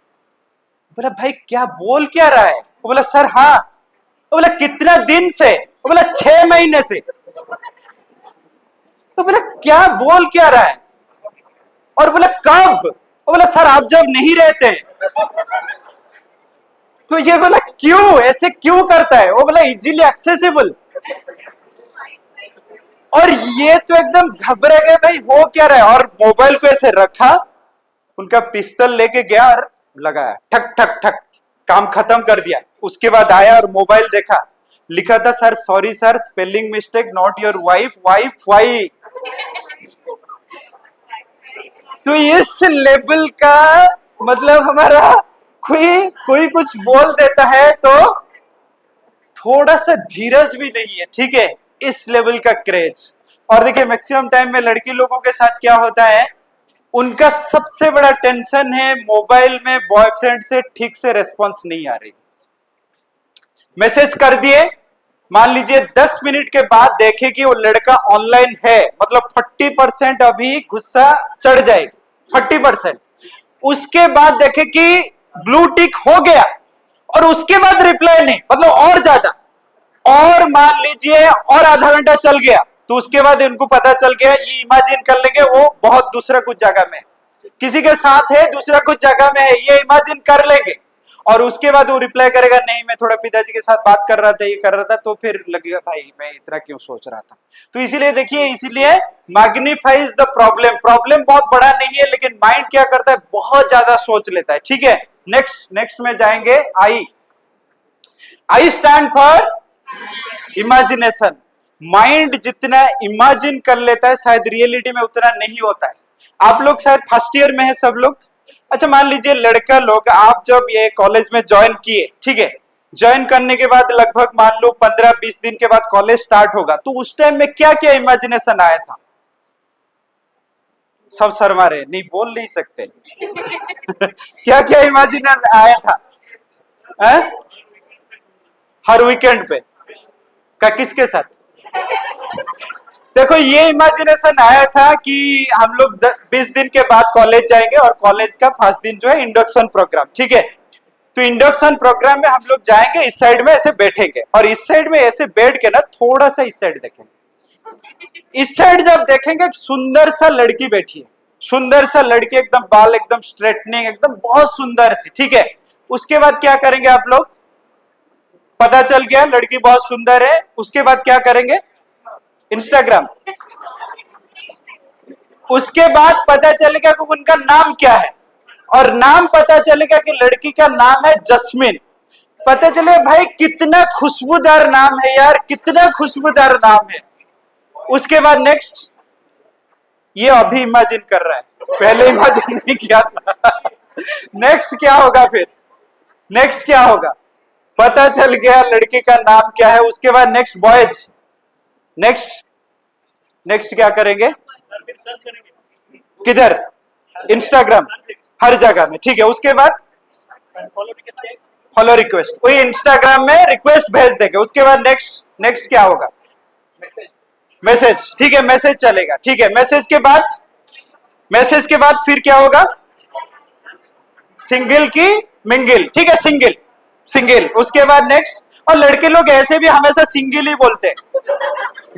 बोला भाई क्या बोल क्या रहा है? वो बोला सर हाँ। वो बोला कितना दिन से? वो बोला 6 महीने से। तो बोला क्या बोल क्या रहा है? और बोला कब? वो बोला सर आप जब नहीं रहते। तो ये बोला क्यों, ऐसे क्यों करता है? वो बोला इजीली एक्सेसिबल। और ये तो एकदम घबरा गए, भाई हो क्या रहा है? और मोबाइल को ऐसे रखा, उनका पिस्तौल लेके गया और लगाया, ठक ठक ठक, काम खत्म कर दिया। उसके बाद आया और मोबाइल देखा, लिखा था sir sorry sir, spelling mistake, not your wife, wife wife. तो इस लेवल का मतलब हमारा कोई कुछ बोल देता है तो थोड़ा सा धीरज भी नहीं है, ठीक है, इस लेवल का क्रेज। और देखिए मैक्सिमम टाइम में लड़की लोगों के साथ क्या होता है, उनका सबसे बड़ा टेंशन है मोबाइल में बॉयफ्रेंड से ठीक से रिस्पॉन्स नहीं आ रही। मैसेज कर दिए, मान लीजिए 10 मिनट के बाद देखे कि वो लड़का ऑनलाइन है, मतलब 40% अभी गुस्सा चढ़ जाएगी, 40%। उसके बाद देखे कि ब्लू टिक हो गया और उसके बाद रिप्लाई नहीं, मतलब और ज्यादा, और मान लीजिए और आधा घंटा चल गया तो उसके बाद इनको पता चल गया, ये इमेजिन कर लेंगे वो बहुत दूसरा कुछ जगह में, किसी के साथ है, दूसरा कुछ जगह में है, ये इमेजिन कर लेंगे। और उसके बाद वो रिप्लाई करेगा नहीं मैं थोड़ा पिताजी के साथ बात कर रहा था, ये कर रहा था, तो फिर लगेगा भाई मैं इतना क्यों सोच रहा था। तो इसीलिए देखिए, इसीलिए मैग्नीफाइज द प्रॉब्लम। प्रॉब्लम बहुत बड़ा नहीं है लेकिन माइंड क्या करता है, बहुत ज्यादा सोच लेता है, ठीक है। नेक्स्ट में जाएंगे I. I stand for imagination. Mind जितना इमेजिन कर लेता है शायद रियलिटी में उतना नहीं होता है। आप लोग शायद फर्स्ट ईयर में है सब लोग। अच्छा मान लीजिए लड़का लोग, आप जब ये कॉलेज में ज्वाइन किए, ठीक है, ज्वाइन करने के बाद लगभग मान लो 15-20 दिन के बाद कॉलेज स्टार्ट होगा, तो उस टाइम में क्या क्या इमेजिनेशन आया था? सब शर्मा रहे, नहीं बोल नहीं सकते। क्या क्या इमेजिनेशन आया था? हर वीकेंड पे का किसके साथ? देखो ये इमेजिनेशन आया था कि हम लोग 20 दिन के बाद कॉलेज जाएंगे और कॉलेज का फर्स्ट दिन जो है इंडक्शन प्रोग्राम, ठीक है। तो इंडक्शन प्रोग्राम में हम लोग जाएंगे, इस साइड में ऐसे बैठेंगे और इस साइड में ऐसे बैठ के ना थोड़ा सा इस साइड देखेंगे। इस साइड जब देखेंगे एक सुंदर सा लड़की बैठी है, सुंदर सा लड़की, एकदम बाल एकदम स्ट्रेटनिंग, एकदम बहुत सुंदर सी, ठीक है। उसके बाद क्या करेंगे आप लोग? पता चल गया लड़की बहुत सुंदर है, उसके बाद क्या करेंगे? इंस्टाग्राम। उसके बाद पता चलेगा कि उनका नाम क्या है, और नाम पता चलेगा कि लड़की का नाम है जस्मिन। पता चले भाई कितना खुशबूदार नाम है यार, कितना खुशबूदार नाम है। उसके बाद नेक्स्ट, ये अभी इमेजिन कर रहा है, पहले इमेजिन नहीं किया था। नेक्स्ट क्या होगा फिर? नेक्स्ट क्या होगा? पता चल गया लड़के का नाम क्या है। उसके बाद नेक्स्ट बॉयज, नेक्स्ट क्या करेंगे? किधर? इंस्टाग्राम, हर जगह में, ठीक है। उसके बाद फॉलो रिक्वेस्ट, कोई इंस्टाग्राम में रिक्वेस्ट भेज देंगे। उसके बाद नेक्स्ट क्या होगा? मैसेज, ठीक है, मैसेज चलेगा, ठीक है। मैसेज के बाद फिर क्या होगा? सिंगल की मिंगल, ठीक है, सिंगल। उसके बाद नेक्स्ट, और लड़के लोग ऐसे भी हमेशा सिंगल ही बोलते हैं,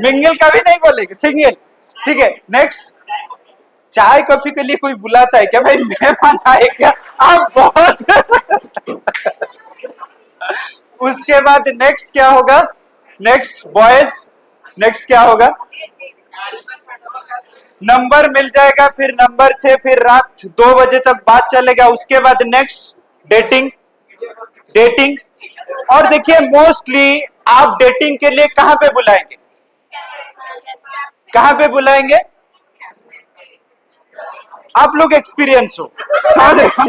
मिंगल का भी नहीं बोलेंगे, सिंगल, ठीक है। नेक्स्ट, चाय कॉफी के लिए कोई बुलाता है क्या? भाई मेहमान आए क्या? आप बहुत उसके बाद नेक्स्ट क्या होगा? नेक्स्ट बॉयज, नेक्स्ट क्या होगा? नंबर मिल जाएगा, फिर नंबर से फिर रात 2 बजे तक बात चलेगा। उसके बाद नेक्स्ट डेटिंग, डेटिंग। और देखिए मोस्टली आप डेटिंग के लिए कहां पे बुलाएंगे? कहां पे बुलाएंगे? आप लोग एक्सपीरियंस हो, समझ रहे हो?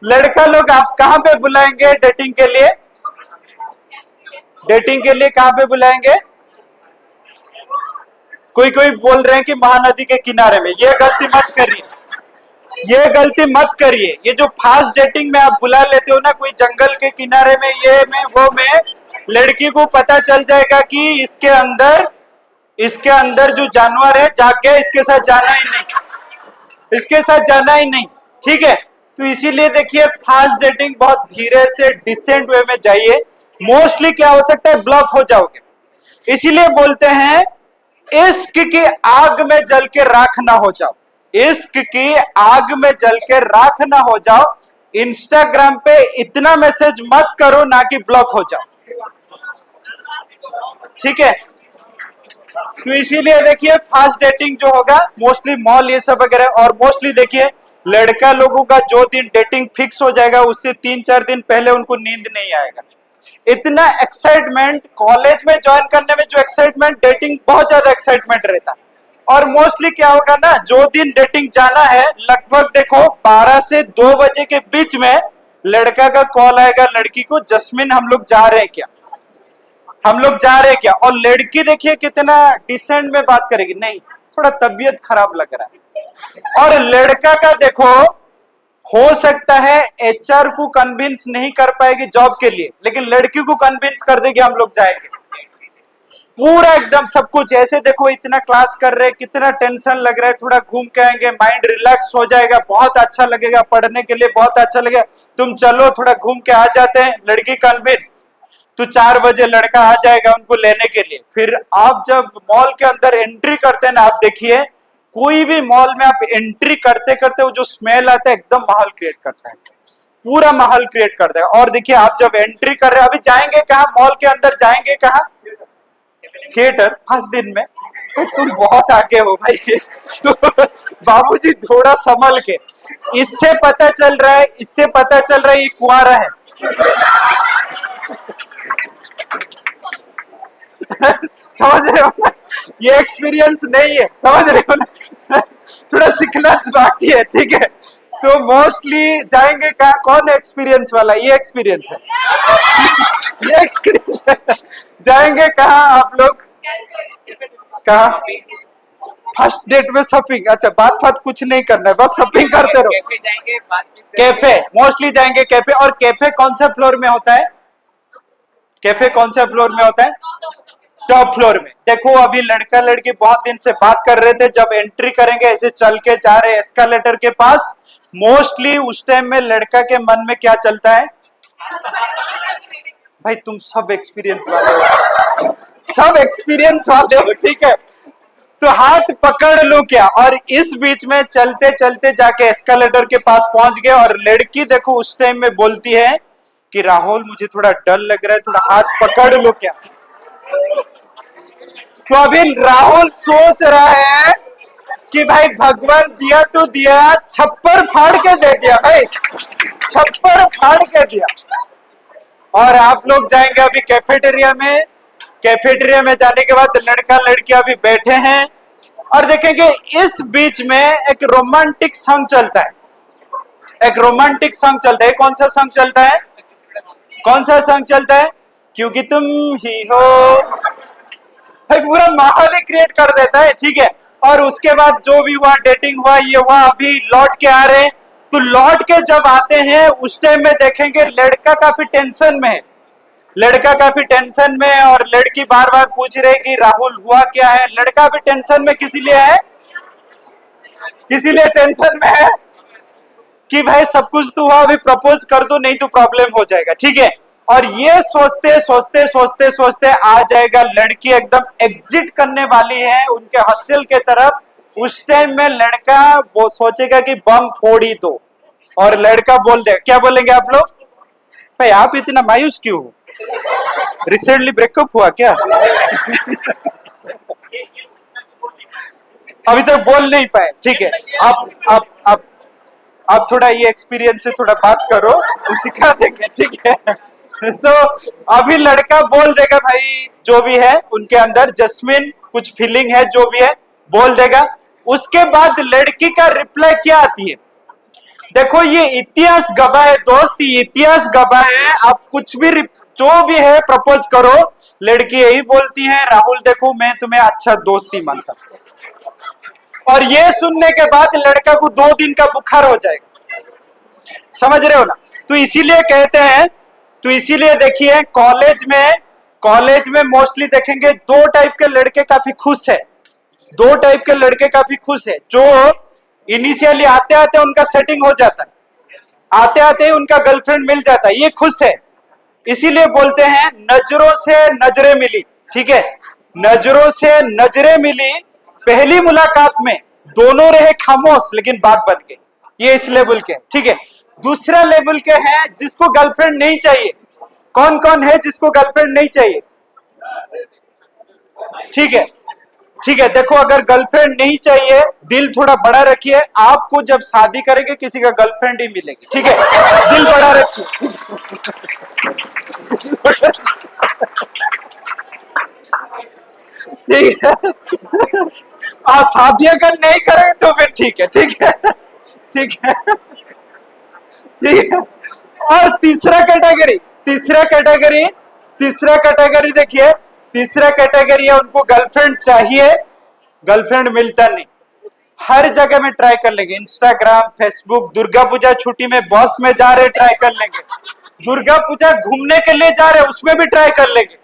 लड़का लोग आप कहां पे बुलाएंगे डेटिंग के लिए? डेटिंग के लिए कहां पे बुलाएंगे? कोई कोई बोल रहे हैं कि महानदी के किनारे में। ये गलती मत करिए, ये गलती मत करिए। ये जो फास्ट डेटिंग में आप बुला लेते हो ना, कोई जंगल के किनारे में, ये में वो में, लड़की को पता चल जाएगा कि इसके अंदर जो जानवर है जाग गया, इसके साथ जाना ही नहीं, इसके साथ जाना ही नहीं। ठीक है, तो इसीलिए देखिए फास्ट डेटिंग बहुत धीरे से डिसेंट वे में जाइए। मोस्टली क्या हो सकता है? ब्लॉक हो जाओगे। इसीलिए बोलते हैं इश्क की आग में जल के राख ना हो जाओ, इश्क की आग में जल के राख ना हो जाओ। इंस्टाग्राम पे इतना मैसेज मत करो ना कि ब्लॉक हो जाओ। ठीक है, तो इसीलिए देखिए फास्ट डेटिंग जो होगा मोस्टली मॉल ये सब वगैरह। और मोस्टली देखिए लड़का लोगों का जो दिन डेटिंग फिक्स हो जाएगा उससे 3-4 दिन पहले उनको नींद नहीं आएगा। इतना एक्साइटमेंट कॉलेज में ज्वाइन करने में, जो एक्साइटमेंट डेटिंग बहुत ज्यादा एक्साइटमेंट रहता है। और मोस्टली क्या होगा ना, जो दिन डेटिंग जाना है लगभग देखो 12 से 2 बजे के बीच में लड़का का कॉल आएगा लड़की को, जस्मिन हम लोग जा रहे हैं क्या, हम लोग जा रहे हैं क्या। और लड़की देखिए कितना डिसेंट में बात करेगी, नहीं थोड़ा तबीयत खराब लग रहा है। और लड़का का देखो हो सकता है एचआर को कन्विंस नहीं कर पाएगी जॉब के लिए, लेकिन लड़की को कन्विंस कर देगी हम लोग जाएंगे। पूरा एकदम सब कुछ ऐसे देखो, इतना क्लास कर रहे, कितना टेंशन लग रहा है, थोड़ा घूम के आएंगे, माइंड रिलैक्स हो जाएगा, बहुत अच्छा लगेगा, पढ़ने के लिए बहुत अच्छा लगेगा, तुम चलो थोड़ा घूम के आ जाते हैं। लड़की कन्विंस, तो 4 बजे लड़का आ जाएगा उनको लेने के लिए। फिर आप जब मॉल के अंदर एंट्री करते हैं ना, आप देखिए कोई भी मॉल में आप एंट्री करते करते वो जो स्मेल आता है एकदम माहौल क्रिएट करता है, पूरा माहौल क्रिएट करता है। और देखिए आप जब एंट्री कर रहे हैं, अभी जाएंगे कहाँ, मॉल के अंदर जाएंगे कहाँ? थिएटर। फर्स्ट दिन में तो तुम बहुत आगे हो भाई। बाबूजी थोड़ा संभल के, इससे पता चल रहा है, इससे पता चल रहा है ये कुंवारा है। समझ रहे हो ना, ये एक्सपीरियंस नहीं है, समझ रहे हो ना, थोड़ा सीखना बाकी है। ठीक है, तो मोस्टली जाएंगे कहाँ, कौन एक्सपीरियंस वाला? ये एक्सपीरियंस है, ये एक्सपीरियंस। जाएंगे कहाँ आप लोग? कहाँ? फर्स्ट डेट में शॉपिंग। अच्छा, बात कुछ नहीं करना है, बस शॉपिंग करते रहो। कैफे, मोस्टली जाएंगे कैफे। और कैफे कौन सा फ्लोर में होता है? कैफे कौन सा फ्लोर में होता है? टॉप फ्लोर में। देखो अभी लड़का लड़की बहुत दिन से बात कर रहे थे, जब एंट्री करेंगे ऐसे चल के जा रहे एस्केलेटर के पास, मोस्टली उस टाइम में लड़का के मन में क्या चलता है? भाई तुम सब एक्सपीरियंस वाले हो, सब एक्सपीरियंस वाले हो। ठीक है, तो हाथ पकड़ लो क्या। और इस बीच में चलते चलते जाके एस्केलेटर के पास पहुंच गए, और लड़की देखो उस टाइम में बोलती है कि राहुल मुझे थोड़ा डर लग रहा है, थोड़ा हाथ पकड़ लो क्या। तो अभी राहुल सोच रहा है कि भाई भगवान दिया तो दिया, छप्पर फाड़ के दे दिया भाई, छप्पर फाड़ के दिया। और आप लोग जाएंगे अभी कैफेटेरिया में। कैफेटेरिया में जाने के बाद लड़का लड़की अभी बैठे हैं, और देखेंगे इस बीच में एक रोमांटिक सॉन्ग चलता है, एक रोमांटिक सॉन्ग चलता है। कौन सा सॉन्ग चलता है? कौन सा सॉन्ग चलता है? क्योंकि तुम ही हो। भाई पूरा माहौल ही क्रिएट कर देता है। ठीक है, और उसके बाद जो भी हुआ, डेटिंग हुआ, ये हुआ, अभी लौट के आ रहे हैं। तो लौट के जब आते हैं उस टाइम में देखेंगे लड़का काफी टेंशन में है, लड़का काफी टेंशन में है, और लड़की बार बार पूछ रही कि राहुल हुआ क्या है। लड़का भी टेंशन में किसी लिए है, इसीलिए टेंशन में है कि भाई सब कुछ तो हुआ, अभी प्रपोज कर दो नहीं तो प्रॉब्लम हो जाएगा। ठीक है, और ये सोचते सोचते सोचते सोचते आ जाएगा लड़की एकदम एग्जिट करने वाली है उनके हॉस्टल के तरफ। उस टाइम में लड़का वो सोचेगा कि बम फोड़ ही दो, और लड़का बोल दे, क्या बोलेंगे आप लोग? भाई आप इतना मायूस क्यों हो? रिसेंटली ब्रेकअप हुआ क्या? अभी तक बोल नहीं पाए, ठीक है। आप थोड़ा ये एक्सपीरियंस से थोड़ा बात करो, तो सिखा देंगे, ठीक है। तो अभी लड़का बोल देगा भाई, जो भी है उनके अंदर जस्मिन कुछ फीलिंग है, जो भी है बोल देगा। उसके बाद लड़की का रिप्लाई क्या आती है? देखो ये इतिहास गवाह है दोस्त, ये इतिहास गवाह है। आप कुछ भी जो भी है प्रपोज करो, लड़की यही बोलती है, राहुल देखो मैं तुम्हें अच्छा दोस्त ही मानता हूं। और ये सुनने के बाद लड़का को 2 दिन का बुखार हो जाएगा, समझ रहे हो ना? तो इसीलिए कहते हैं, तो इसीलिए देखिए कॉलेज में मोस्टली देखेंगे 2 टाइप के लड़के काफी खुश है। 2 टाइप के लड़के काफी खुश है, जो इनिशियली आते आते उनका सेटिंग हो जाता है, आते आते उनका गर्लफ्रेंड मिल जाता है, ये खुश है। इसीलिए बोलते हैं नजरों से नजरें मिली, ठीक है। नजरों से नजरें मिली, पहली मुलाकात में दोनों रहे खामोश लेकिन बात बन गई, ये इस लेवल के, ठीक है। दूसरा लेवल के हैं जिसको गर्लफ्रेंड नहीं चाहिए। कौन कौन है जिसको गर्लफ्रेंड नहीं चाहिए? ठीक है, ठीक है। देखो अगर गर्लफ्रेंड नहीं चाहिए, दिल थोड़ा बड़ा रखिए, आपको जब शादी करेंगे किसी का गर्लफ्रेंड ही मिलेगी, ठीक है। दिल बड़ा रखिए। ठीक है, आप शादी अगर नहीं करेंगे तो फिर ठीक है, ठीक है, ठीक है, ठीक है। और तीसरा कैटेगरी देखिए, तीसरा कैटेगरी है उनको गर्लफ्रेंड चाहिए, गर्लफ्रेंड मिलता नहीं। हर जगह में ट्राई कर लेंगे, इंस्टाग्राम, फेसबुक, दुर्गा पूजा छुट्टी में बस में जा रहे ट्राई कर लेंगे, दुर्गा पूजा घूमने के लिए जा रहे उसमें भी ट्राई कर लेंगे।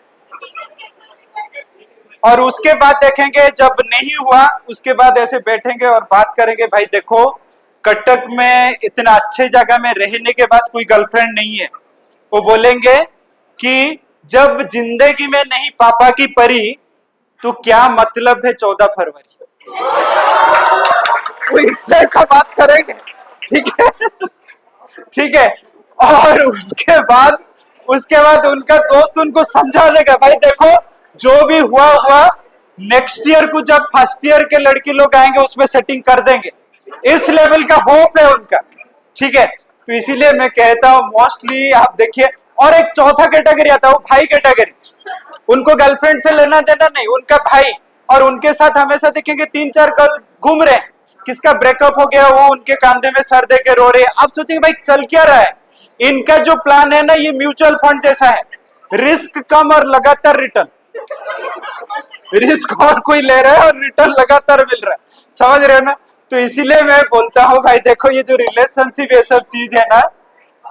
और उसके बाद देखेंगे जब नहीं हुआ, उसके बाद ऐसे बैठेंगे और बात करेंगे, भाई देखो कटक में इतना अच्छे जगह में रहने के बाद कोई गर्लफ्रेंड नहीं है। वो बोलेंगे कि जब जिंदगी में नहीं पापा की परी तो क्या मतलब है 14 फरवरी। वो इस तरह का बात करेंगे, ठीक है, ठीक है। और उसके बाद उनका दोस्त उनको समझा देगा, भाई देखो जो भी हुआ हुआ, नेक्स्ट ईयर को जब फर्स्ट ईयर के लड़के लोग आएंगे उसमें सेटिंग कर देंगे। इस लेवल का होप है उनका, ठीक है। तो इसीलिए मैं कहता हूं मोस्टली आप देखिए। और एक चौथा कैटेगरी आता है, वो भाई कैटेगरी। उनको गर्लफ्रेंड से लेना देना नहीं, उनका भाई, और उनके साथ हमेशा देखेंगे 3-4 गर्ल घूम रहे हैं, किसका ब्रेकअप हो गया वो उनके कांधे में सर दे के रो रहे हैं। आप सोचेंगे भाई चल क्या रहा है? इनका जो प्लान है ना, ये म्यूचुअल फंड जैसा है, रिस्क कम और लगातार रिटर्न। रिस्क और कोई ले रहा है और रिटर्न लगातार मिल रहा है, समझ रहे हो ना? तो इसीलिए मैं बोलता हूँ भाई देखो ये जो रिलेशनशिप ये सब चीज है ना,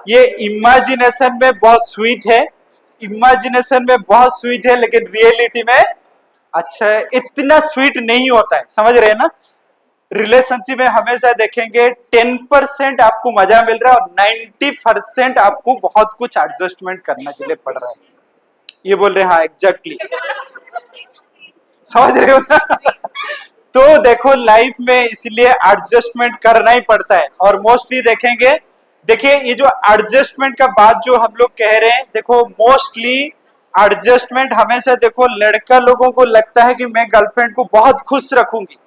ये इमेजिनेशन में बहुत स्वीट है, इमेजिनेशन में बहुत स्वीट है, लेकिन रियलिटी में अच्छा है इतना स्वीट नहीं होता है, समझ रहे हैं ना? रिलेशनशिप में हमेशा देखेंगे 10% आपको मजा मिल रहा है और 90% आपको बहुत कुछ एडजस्टमेंट करने के लिए पड़ रहा है। ये बोल रहे हैं, हाँ एग्जैक्टली, समझ रहे हो ना? तो देखो लाइफ में इसलिए एडजस्टमेंट करना ही पड़ता है। और मोस्टली देखेंगे, देखिए ये जो एडजस्टमेंट का बात जो हम लोग कह रहे हैं, देखो मोस्टली एडजस्टमेंट हमेशा देखो लड़का लोगों को लगता है कि मैं गर्लफ्रेंड को बहुत खुश रखूंगी,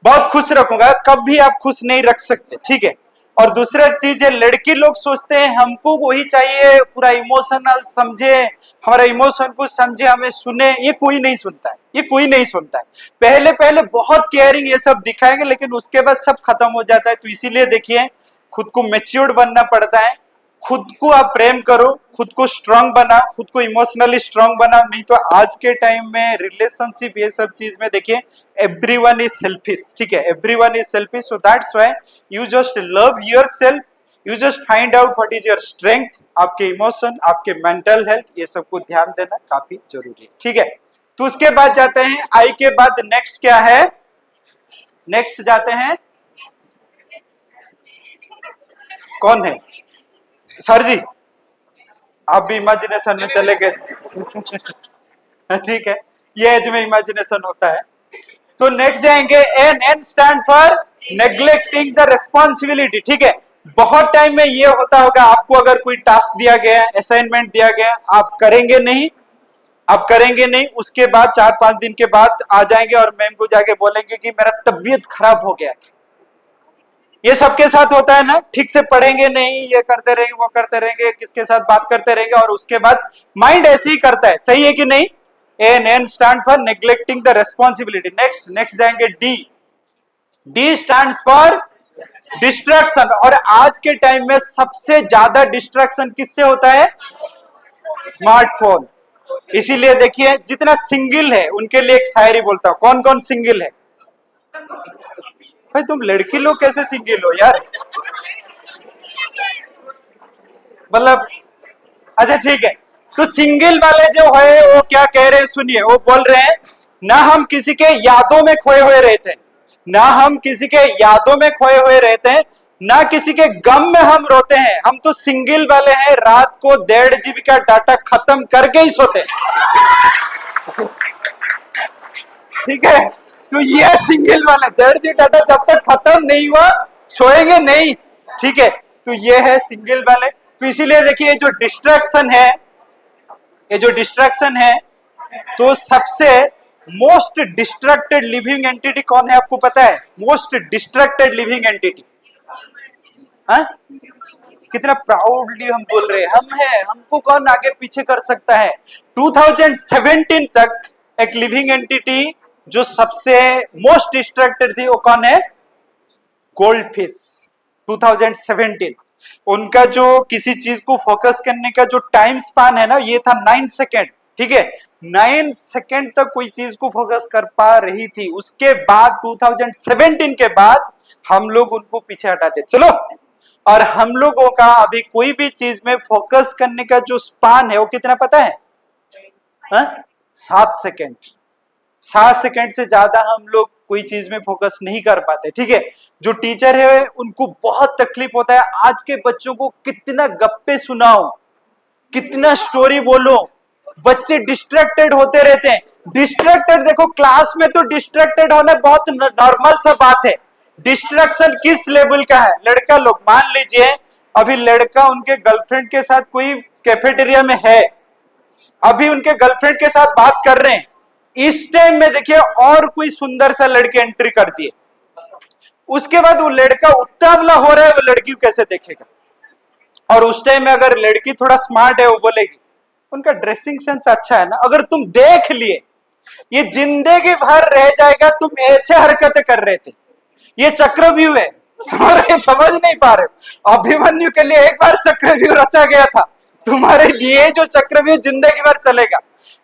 बहुत खुश रखूंगा, कभी आप खुश नहीं रख सकते, ठीक है। और दूसरा चीज है, लड़की लोग सोचते हैं हमको वही चाहिए, पूरा इमोशनल समझे, हमारा इमोशन को समझे, हमें सुने। ये कोई नहीं सुनता है, ये कोई नहीं सुनता है। पहले पहले बहुत केयरिंग ये सब दिखाएंगे, लेकिन उसके बाद सब खत्म हो जाता है। तो इसीलिए देखिए खुद को मैच्योर्ड बनना पड़ता है, खुद को आप प्रेम करो, खुद को स्ट्रांग बना, खुद को इमोशनली स्ट्रांग बना। नहीं तो आज के टाइम में रिलेशनशिप ये सब चीज में देखिए एवरीवन इज सेल्फिश, ठीक है, everyone is selfish. So that's why you just love yourself, you just find out what is your strength, आपके इमोशन, आपके मेंटल हेल्थ, ये सब को ध्यान देना काफी जरूरी है, ठीक है। तो उसके बाद जाते हैं आई के बाद नेक्स्ट क्या है? नेक्स्ट जाते हैं, कौन है सर जी? आप भी इमेजिनेशन में चले गए। ठीक है, ये एज में इमेजिनेशन होता है। तो नेक्स्ट जाएंगे N, N stand for neglecting the responsibility, ठीक है। बहुत टाइम में ये होता होगा, आपको अगर कोई टास्क दिया गया है, असाइनमेंट दिया गया है, आप करेंगे नहीं, आप करेंगे नहीं, उसके बाद 4-5 दिन के बाद आ जाएंगे और मैम को जाके बोलेंगे कि मेरा तबीयत खराब हो गया था। ये सबके साथ होता है ना, ठीक से पढ़ेंगे नहीं, ये करते रहेंगे, वो करते रहेंगे, किसके साथ बात करते रहेंगे, और उसके बाद माइंड ऐसे ही करता है। सही है कि नहीं? N stand for neglecting the responsibility. Next जाएंगे D. D stand for distraction. और आज के टाइम में सबसे ज्यादा डिस्ट्रैक्शन किससे होता है? स्मार्टफोन। इसीलिए देखिए, जितना सिंगल है उनके लिए एक शायरी बोलता हूं। कौन कौन सिंगल है? भाई तुम लड़की लोग कैसे सिंगल हो यार? मतलब अच्छा ठीक है, तो सिंगल वाले जो है वो क्या कह रहे हैं सुनिए। वो बोल रहे हैं, ना हम किसी के यादों में खोए हुए रहते, ना हम किसी के यादों में खोए हुए रहते हैं, ना किसी के गम में हम रोते हैं, हम तो सिंगल वाले हैं, रात को 1.5 GB का डाटा खत्म करके ही सोते हैं। ठीक है, तो ये सिंगल वाले 1.5 GB डाटा जब तक खत्म नहीं हुआ सोएंगे नहीं। ठीक है, तो ये है सिंगल वाले। तो इसीलिए देखिए, जो डिस्ट्रैक्शन है, ये जो डिस्ट्रैक्शन है, तो सबसे मोस्ट डिस्ट्रैक्टेड लिविंग एंटिटी कौन है आपको पता है? मोस्ट डिस्ट्रैक्टेड लिविंग एंटिटी, हाँ? कितना प्राउडली हम बोल रहे हैं, हम हैं, हमको कौन आगे पीछे कर सकता है। 2017 तक एक लिविंग एंटिटी जो सबसे मोस्ट डिस्ट्रैक्टेड थी, वो कौन है? Gold fish. 2017 उनका जो किसी चीज को फोकस करने का जो टाइम स्पान है ना, ये था 9 सेकेंड। ठीक है, 9 सेकेंड तक कोई चीज को फोकस कर पा रही थी। उसके बाद 2017 के बाद हम लोग उनको पीछे हटाते चलो, और हम लोगों का अभी कोई भी चीज में फोकस करने का जो स्पान है वो कितना पता है? 7 सेकेंड। 7 सेकेंड से ज्यादा हम लोग कोई चीज में फोकस नहीं कर पाते। ठीक है, जो टीचर है उनको बहुत तकलीफ होता है, आज के बच्चों को कितना गप्पे सुनाओ, कितना स्टोरी बोलो, बच्चे डिस्ट्रैक्टेड होते रहते हैं। डिस्ट्रैक्टेड देखो, क्लास में तो डिस्ट्रैक्टेड होना बहुत नॉर्मल सा बात है। डिस्ट्रैक्शन किस लेवल का है? लड़का लोग, मान लीजिए अभी लड़का उनके गर्लफ्रेंड के साथ कोई कैफेटेरिया में है, अभी उनके गर्लफ्रेंड के साथ बात कर रहे हैं, इस टाइम में देखिए और कोई सुंदर सा लड़की एंट्री कर दिए, उसके बाद वो लड़का उतावला हो रहा है, वो लड़की को कैसे देखेगा? और उस टाइम में अगर लड़की थोड़ा स्मार्ट है, वो बोलेगी उनका ड्रेसिंग सेंस अच्छा है ना, अगर तुम देख लिए ये जिंदगी भर रह जाएगा, तुम ऐसे हरकतें कर रहे थे, ये चक्रव्यूह है। समझ नहीं पा रहे हो? अभिमन्यु के लिए एक बार चक्रव्यूह रचा गया था, तुम्हारे लिए जो चक्रव्यूह जिंदगी भर चलेगा।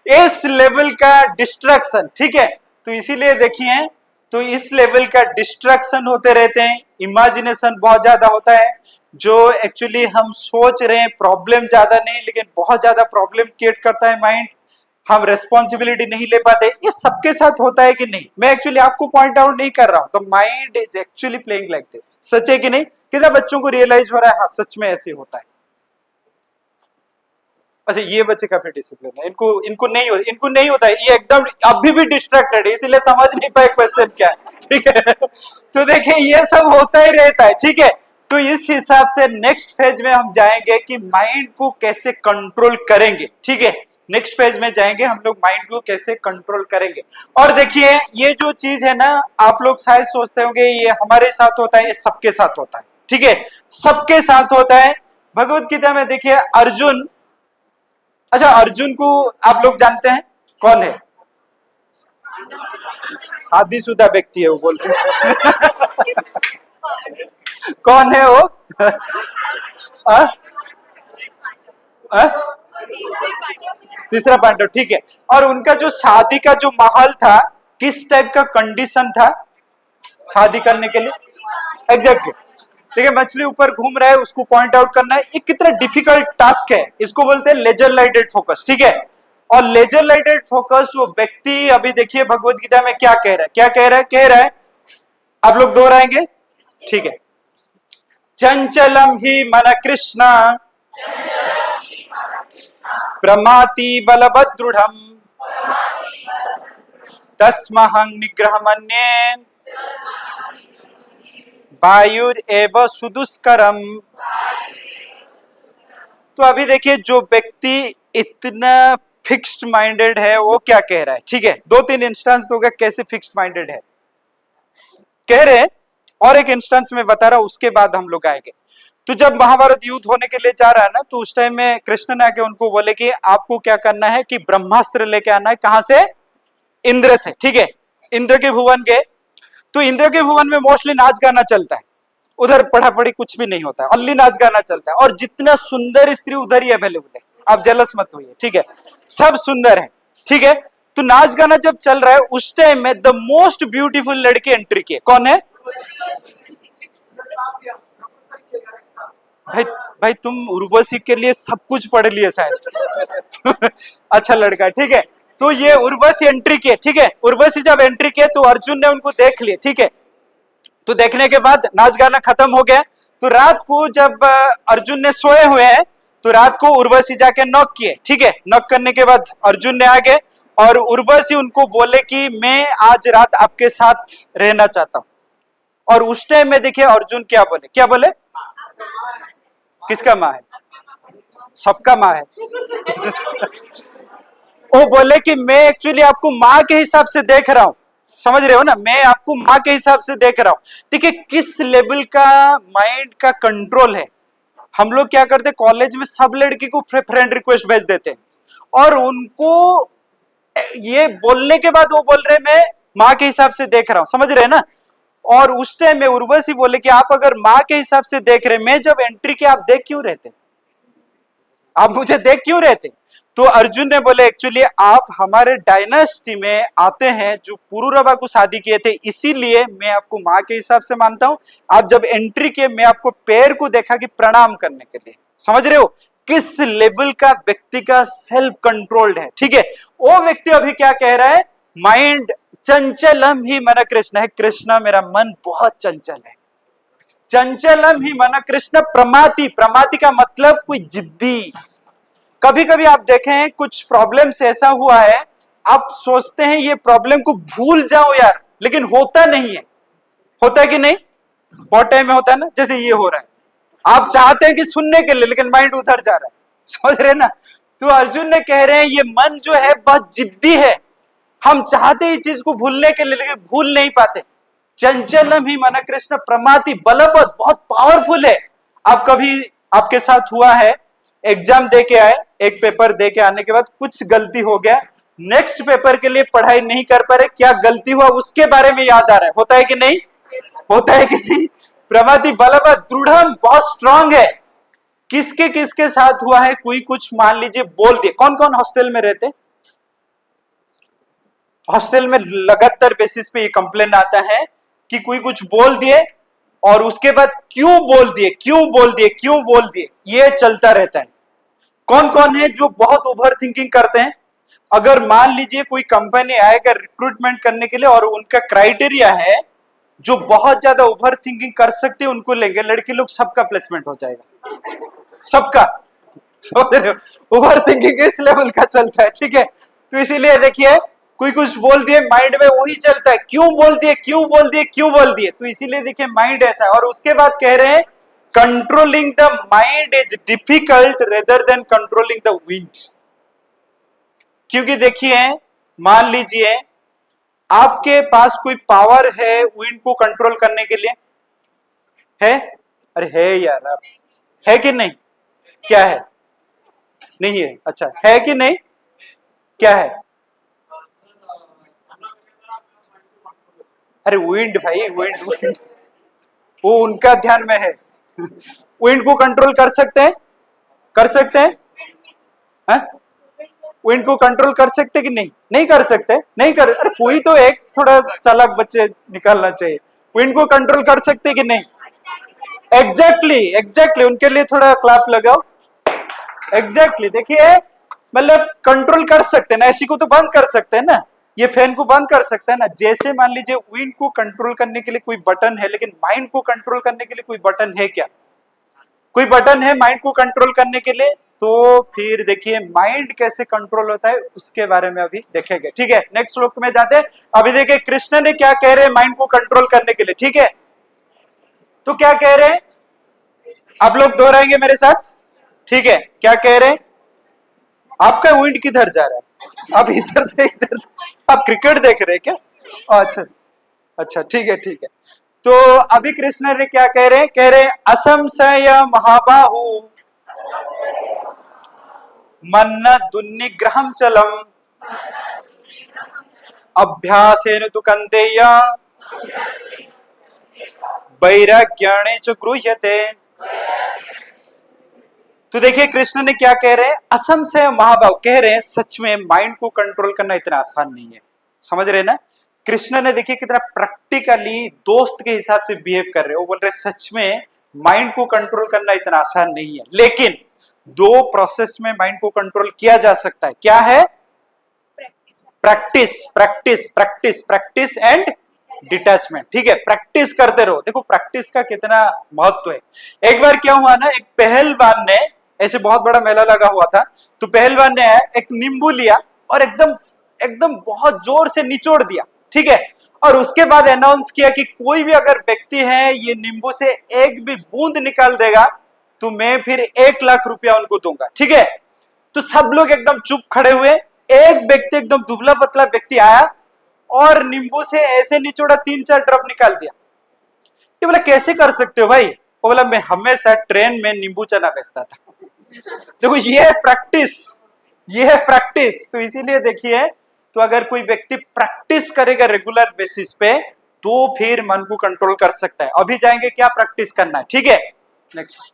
इस लेवल का डिस्ट्रैक्शन। ठीक है, तो इसीलिए देखिए, तो इस लेवल का डिस्ट्रैक्शन होते रहते हैं, इमेजिनेशन बहुत ज्यादा होता है, जो एक्चुअली हम सोच रहे हैं प्रॉब्लम ज्यादा नहीं, लेकिन बहुत ज्यादा प्रॉब्लम क्रिएट करता है माइंड। हम रेस्पॉन्सिबिलिटी नहीं ले पाते। ये सबके साथ होता है कि नहीं? मैं एक्चुअली आपको पॉइंट आउट नहीं कर रहा हूं, तो mind is actually playing like this. सच है कि नहीं? कितना बच्चों को रियलाइज हो रहा है, हाँ सच में ऐसे होता है। अच्छा, ये बच्चे काफी डिसिप्लिन है, इनको नहीं होता है, ये एकदम अभी भी डिस्ट्रैक्टेड है, इसीलिए समझ नहीं पाए क्वेश्चन क्या है। ठीक है, तो देखिए ये सब होता ही रहता है। ठीक है, तो इस हिसाब से नेक्स्ट फेज में हम जाएंगे कि माइंड को कैसे कंट्रोल करेंगे। ठीक है, नेक्स्ट फेज में जाएंगे हम लोग, माइंड को कैसे कंट्रोल करेंगे। और देखिए, ये जो चीज है ना, आप लोग शायद सोचते होंगे ये हमारे साथ होता है, ये सबके साथ होता है। ठीक है, सबके साथ होता है। भगवत गीता में देखिए अर्जुन, अच्छा अर्जुन को आप लोग जानते हैं कौन है? शादीशुदा व्यक्ति है वो, बोल रहे कौन है वो? आ? आ? तीसरा पांडव। ठीक है, और उनका जो शादी का जो माहौल था, किस टाइप का कंडीशन था शादी करने के लिए? एग्जैक्टली। ठीक है, मछली ऊपर घूम रहा है, उसको पॉइंट आउट करना है। ये कितना डिफिकल्ट टास्क है, इसको बोलते हैं लेजर लाइटेड फोकस। ठीक है, और लेजर लाइटेड फोकस वो व्यक्ति, अभी देखिए भगवत गीता में क्या कह रहा है, कह रहा है, आप लोग दोहराएंगे? ठीक है, चंचलम ही मन कृष्ण प्रमाति बलभद्रुढ़ तस्महं निग्रहमन्ये वायुर एव सुदुष्करम। तो अभी देखिए जो व्यक्ति इतना फिक्स्ड माइंडेड है वो क्या कह रहा है, ठीक है, दो तीन इंस्टेंस दोगे कैसे फिक्स्ड माइंडेड है कह रहे हैं, और एक इंस्टेंस में बता रहा हूं उसके बाद हम लोग आएंगे। तो जब महाभारत युद्ध होने के लिए जा रहा है ना, तो उस टाइम में कृष्ण ने आके उनको बोले कि आपको क्या करना है कि ब्रह्मास्त्र लेके आना है, कहां से, इंद्र से, ठीक है, इंद्र के भुवन गए। तो इंद्र के भुवन में मोस्टली नाच गाना चलता है, उधर पढ़ा पढ़ी कुछ भी नहीं होता है, ओनली नाच गाना चलता है, और जितना सुंदर स्त्री उधर ही अवेलेबल है, आप जलस मत होइए, ठीक है, सब सुंदर है, ठीक है। तो नाच गाना जब चल रहा है उस टाइम में द मोस्ट ब्यूटीफुल लड़की एंट्री की, कौन है, भाई भाई तुम उर्वशी के लिए सब कुछ पढ़ लिए शायद अच्छा लड़का, ठीक है। तो ये उर्वशी एंट्री किए, ठीक है, उर्वशी जब एंट्री किए तो अर्जुन ने उनको देख लिए, ठीक है। तो देखने के बाद नाच गाना खत्म हो गया। तो रात को जब अर्जुन ने सोए हुए हैं तो रात को उर्वशी जाके नॉक किए, ठीक है, नॉक करने के बाद अर्जुन ने आगे और उर्वशी उनको बोले कि मैं आज रात आपके साथ रहना चाहता हूं। और उस टाइम में देखिए अर्जुन क्या बोले, क्या बोले, किसका माँ है, सबका माँ है वो बोले कि मैं एक्चुअली आपको माँ के हिसाब से देख रहा हूं, समझ रहे हो ना, मैं आपको माँ के हिसाब से देख रहा हूं। देखिए किस लेवल का माइंड का कंट्रोल है। हम लोग क्या करते, कॉलेज में सब लड़की को फ्रेंड रिक्वेस्ट भेज देते हैं, और उनको ये बोलने के बाद वो बोल रहे मैं माँ के हिसाब से देख रहा हूं, समझ रहे हैं ना। और उस टाइम में उर्वशी बोले कि आप अगर माँ के हिसाब से देख रहे, मैं जब एंट्री किया आप देख क्यों रहते, आप मुझे देख क्यों रहते। तो अर्जुन ने बोले एक्चुअली आप हमारे डायनास्टी में आते हैं जो पुरुरवा को शादी किए थे, इसीलिए मैं आपको माँ के हिसाब से मानता हूं। आप जब एंट्री किए मैं आपको पैर को देखा कि प्रणाम करने के लिए, समझ रहे हो किस लेवल का व्यक्ति का सेल्फ कंट्रोल्ड है, ठीक है। वो व्यक्ति अभी क्या कह रहा है, माइंड चंचलम ही मन कृष्ण है, कृष्ण मेरा मन बहुत चंचल है, चंचलम ही मन कृष्ण प्रमाति, प्रमाति का मतलब कोई जिद्दी। कभी कभी आप देखें कुछ प्रॉब्लम से ऐसा हुआ है, आप सोचते हैं ये प्रॉब्लम को भूल जाओ यार, लेकिन होता नहीं है, होता है कि नहीं, बहुत टाइम में होता है ना, जैसे ये हो रहा है, आप चाहते हैं कि सुनने के लिए लेकिन माइंड उधर जा रहा है, समझ रहे ना। तो अर्जुन ने कह रहे हैं ये मन जो है बहुत जिद्दी है, हम चाहते हैं इस चीज को भूलने के लिए लेकिन भूल नहीं पाते। चंचलम ही मन कृष्ण प्रमाति, बलवत, बहुत पावरफुल है। आप कभी आपके साथ हुआ है, एग्जाम दे के आए, एक पेपर दे के आने के बाद कुछ गलती हो गया, नेक्स्ट पेपर के लिए पढ़ाई नहीं कर पा रहे, क्या गलती हुआ उसके बारे में याद आ रहा है, होता है कि नहीं, होता है कि नहीं। प्रमाति बलवत, दृढ़, बहुत स्ट्रांग है। किसके किसके साथ हुआ है, कोई कुछ मान लीजिए बोल दिए, कौन कौन हॉस्टल में रहते, हॉस्टल में लगातार बेसिस पे ये कंप्लेन आता है कि कोई कुछ बोल दिए और उसके बाद क्यों बोल दिए, क्यों बोल दिए, क्यों बोल दिए, ये चलता रहता है। कौन कौन है जो बहुत ओवर थिंकिंग करते हैं, अगर मान लीजिए कोई कंपनी आएगा रिक्रूटमेंट करने के लिए और उनका क्राइटेरिया है जो बहुत ज्यादा ओवर थिंकिंग कर सकते हैं उनको लेंगे, लड़के लोग सबका प्लेसमेंट हो जाएगा, सबका, समझ रहे हो, ओवर थिंकिंग इस लेवल का चलता है, ठीक है। तो इसीलिए देखिए कोई कुछ बोल दिए माइंड में वही चलता है, क्यों बोल दिए, क्यों बोल दिए, क्यों बोल दिए, तो इसीलिए देखिए माइंड ऐसा है। और उसके बाद कह रहे हैं controlling the mind is difficult rather than controlling the wind. क्योंकि देखिए मान लीजिए आपके पास कोई पावर है विंड को कंट्रोल करने के लिए, है, अरे है यार, आप है कि नहीं, क्या है, नहीं है, अच्छा है कि नहीं, क्या है, अरे विंड भाई, विंड विंड वो उनका ध्यान में है विंड को कंट्रोल कर सकते हैं, कर सकते हैं, विंड को कंट्रोल कर सकते कि नहीं, नहीं कर सकते, नहीं कर, अरे कोई तो एक थोड़ा चालाक बच्चे निकालना चाहिए, विंड को कंट्रोल कर सकते कि नहीं, एग्जैक्टली एग्जैक्टली, उनके लिए थोड़ा क्लैप लगाओ, एग्जैक्टली देखिए मतलब कंट्रोल कर सकते हैं ना, ऐसी को तो बंद कर सकते हैं ना, ये फैन को बंद कर सकता है ना। जैसे मान लीजिए विंड को कंट्रोल करने के लिए कोई बटन है, लेकिन माइंड को कंट्रोल करने के लिए कोई बटन है क्या, कोई बटन है माइंड को कंट्रोल करने के लिए। तो फिर देखिए माइंड कैसे कंट्रोल होता है उसके बारे में अभी देखेंगे, ठीक है। नेक्स्ट श्लोक में जाते हैं। अभी देखिए कृष्ण ने क्या कह रहे हैं माइंड को कंट्रोल करने के लिए, ठीक है। तो क्या कह रहे हैं, आप लोग दोहराएंगे मेरे साथ, ठीक है? क्या कह रहे हैं? आपका विंड किधर जा रहा है? आप इधर थे, इधर आप क्रिकेट देख रहे हैं क्या? अच्छा अच्छा, ठीक है ठीक है। तो अभी कृष्ण ने क्या कह रहे हैं? कह रहे हैं असंशय महाबाहु मन्न दुन्निग्रहम चलम अभ्यासेन तु कन्देय वैराग्याणे च गृह्यते। तो देखिए कृष्ण ने क्या कह रहे हैं, असंशय महाभाव कह रहे हैं सच में माइंड को कंट्रोल करना इतना आसान नहीं है। समझ रहे हैं ना? कृष्ण ने देखिए कितना प्रैक्टिकली दोस्त के हिसाब से बिहेव कर रहे हैं। वो बोल रहे सच में माइंड को कंट्रोल करना इतना आसान नहीं है, लेकिन दो प्रोसेस में माइंड को कंट्रोल किया जा सकता है। क्या है? Practice practice practice practice and detachment. ठीक है, प्रैक्टिस करते रहो। देखो प्रैक्टिस का कितना महत्व है। एक बार क्या हुआ ना, एक पहलवान ने, ऐसे बहुत बड़ा मेला लगा हुआ था, तो पहलवान ने एक नींबू लिया और एकदम एकदम बहुत जोर से निचोड़ दिया। ठीक है, और उसके बाद अनाउंस किया कि कोई भी अगर व्यक्ति है ये नींबू से एक भी बूंद निकाल देगा तो मैं फिर 1 लाख रुपया उनको दूंगा। ठीक है, तो सब लोग एकदम चुप खड़े हुए। एक व्यक्ति, एकदम दुबला पतला व्यक्ति आया और नींबू से ऐसे निचोड़ा, 3-4 ड्रॉप निकाल दिया। ये बोला कैसे कर सकते हो भाई? वो बोला मैं हमेशा ट्रेन में नींबू चना बेचता था। देखो ये है प्रैक्टिस, ये है प्रैक्टिस। तो इसीलिए देखिए, तो अगर कोई व्यक्ति प्रैक्टिस करेगा रेगुलर बेसिस पे तो फिर मन को कंट्रोल कर सकता है। अभी जाएंगे क्या प्रैक्टिस करना है। ठीक है, नेक्स्ट।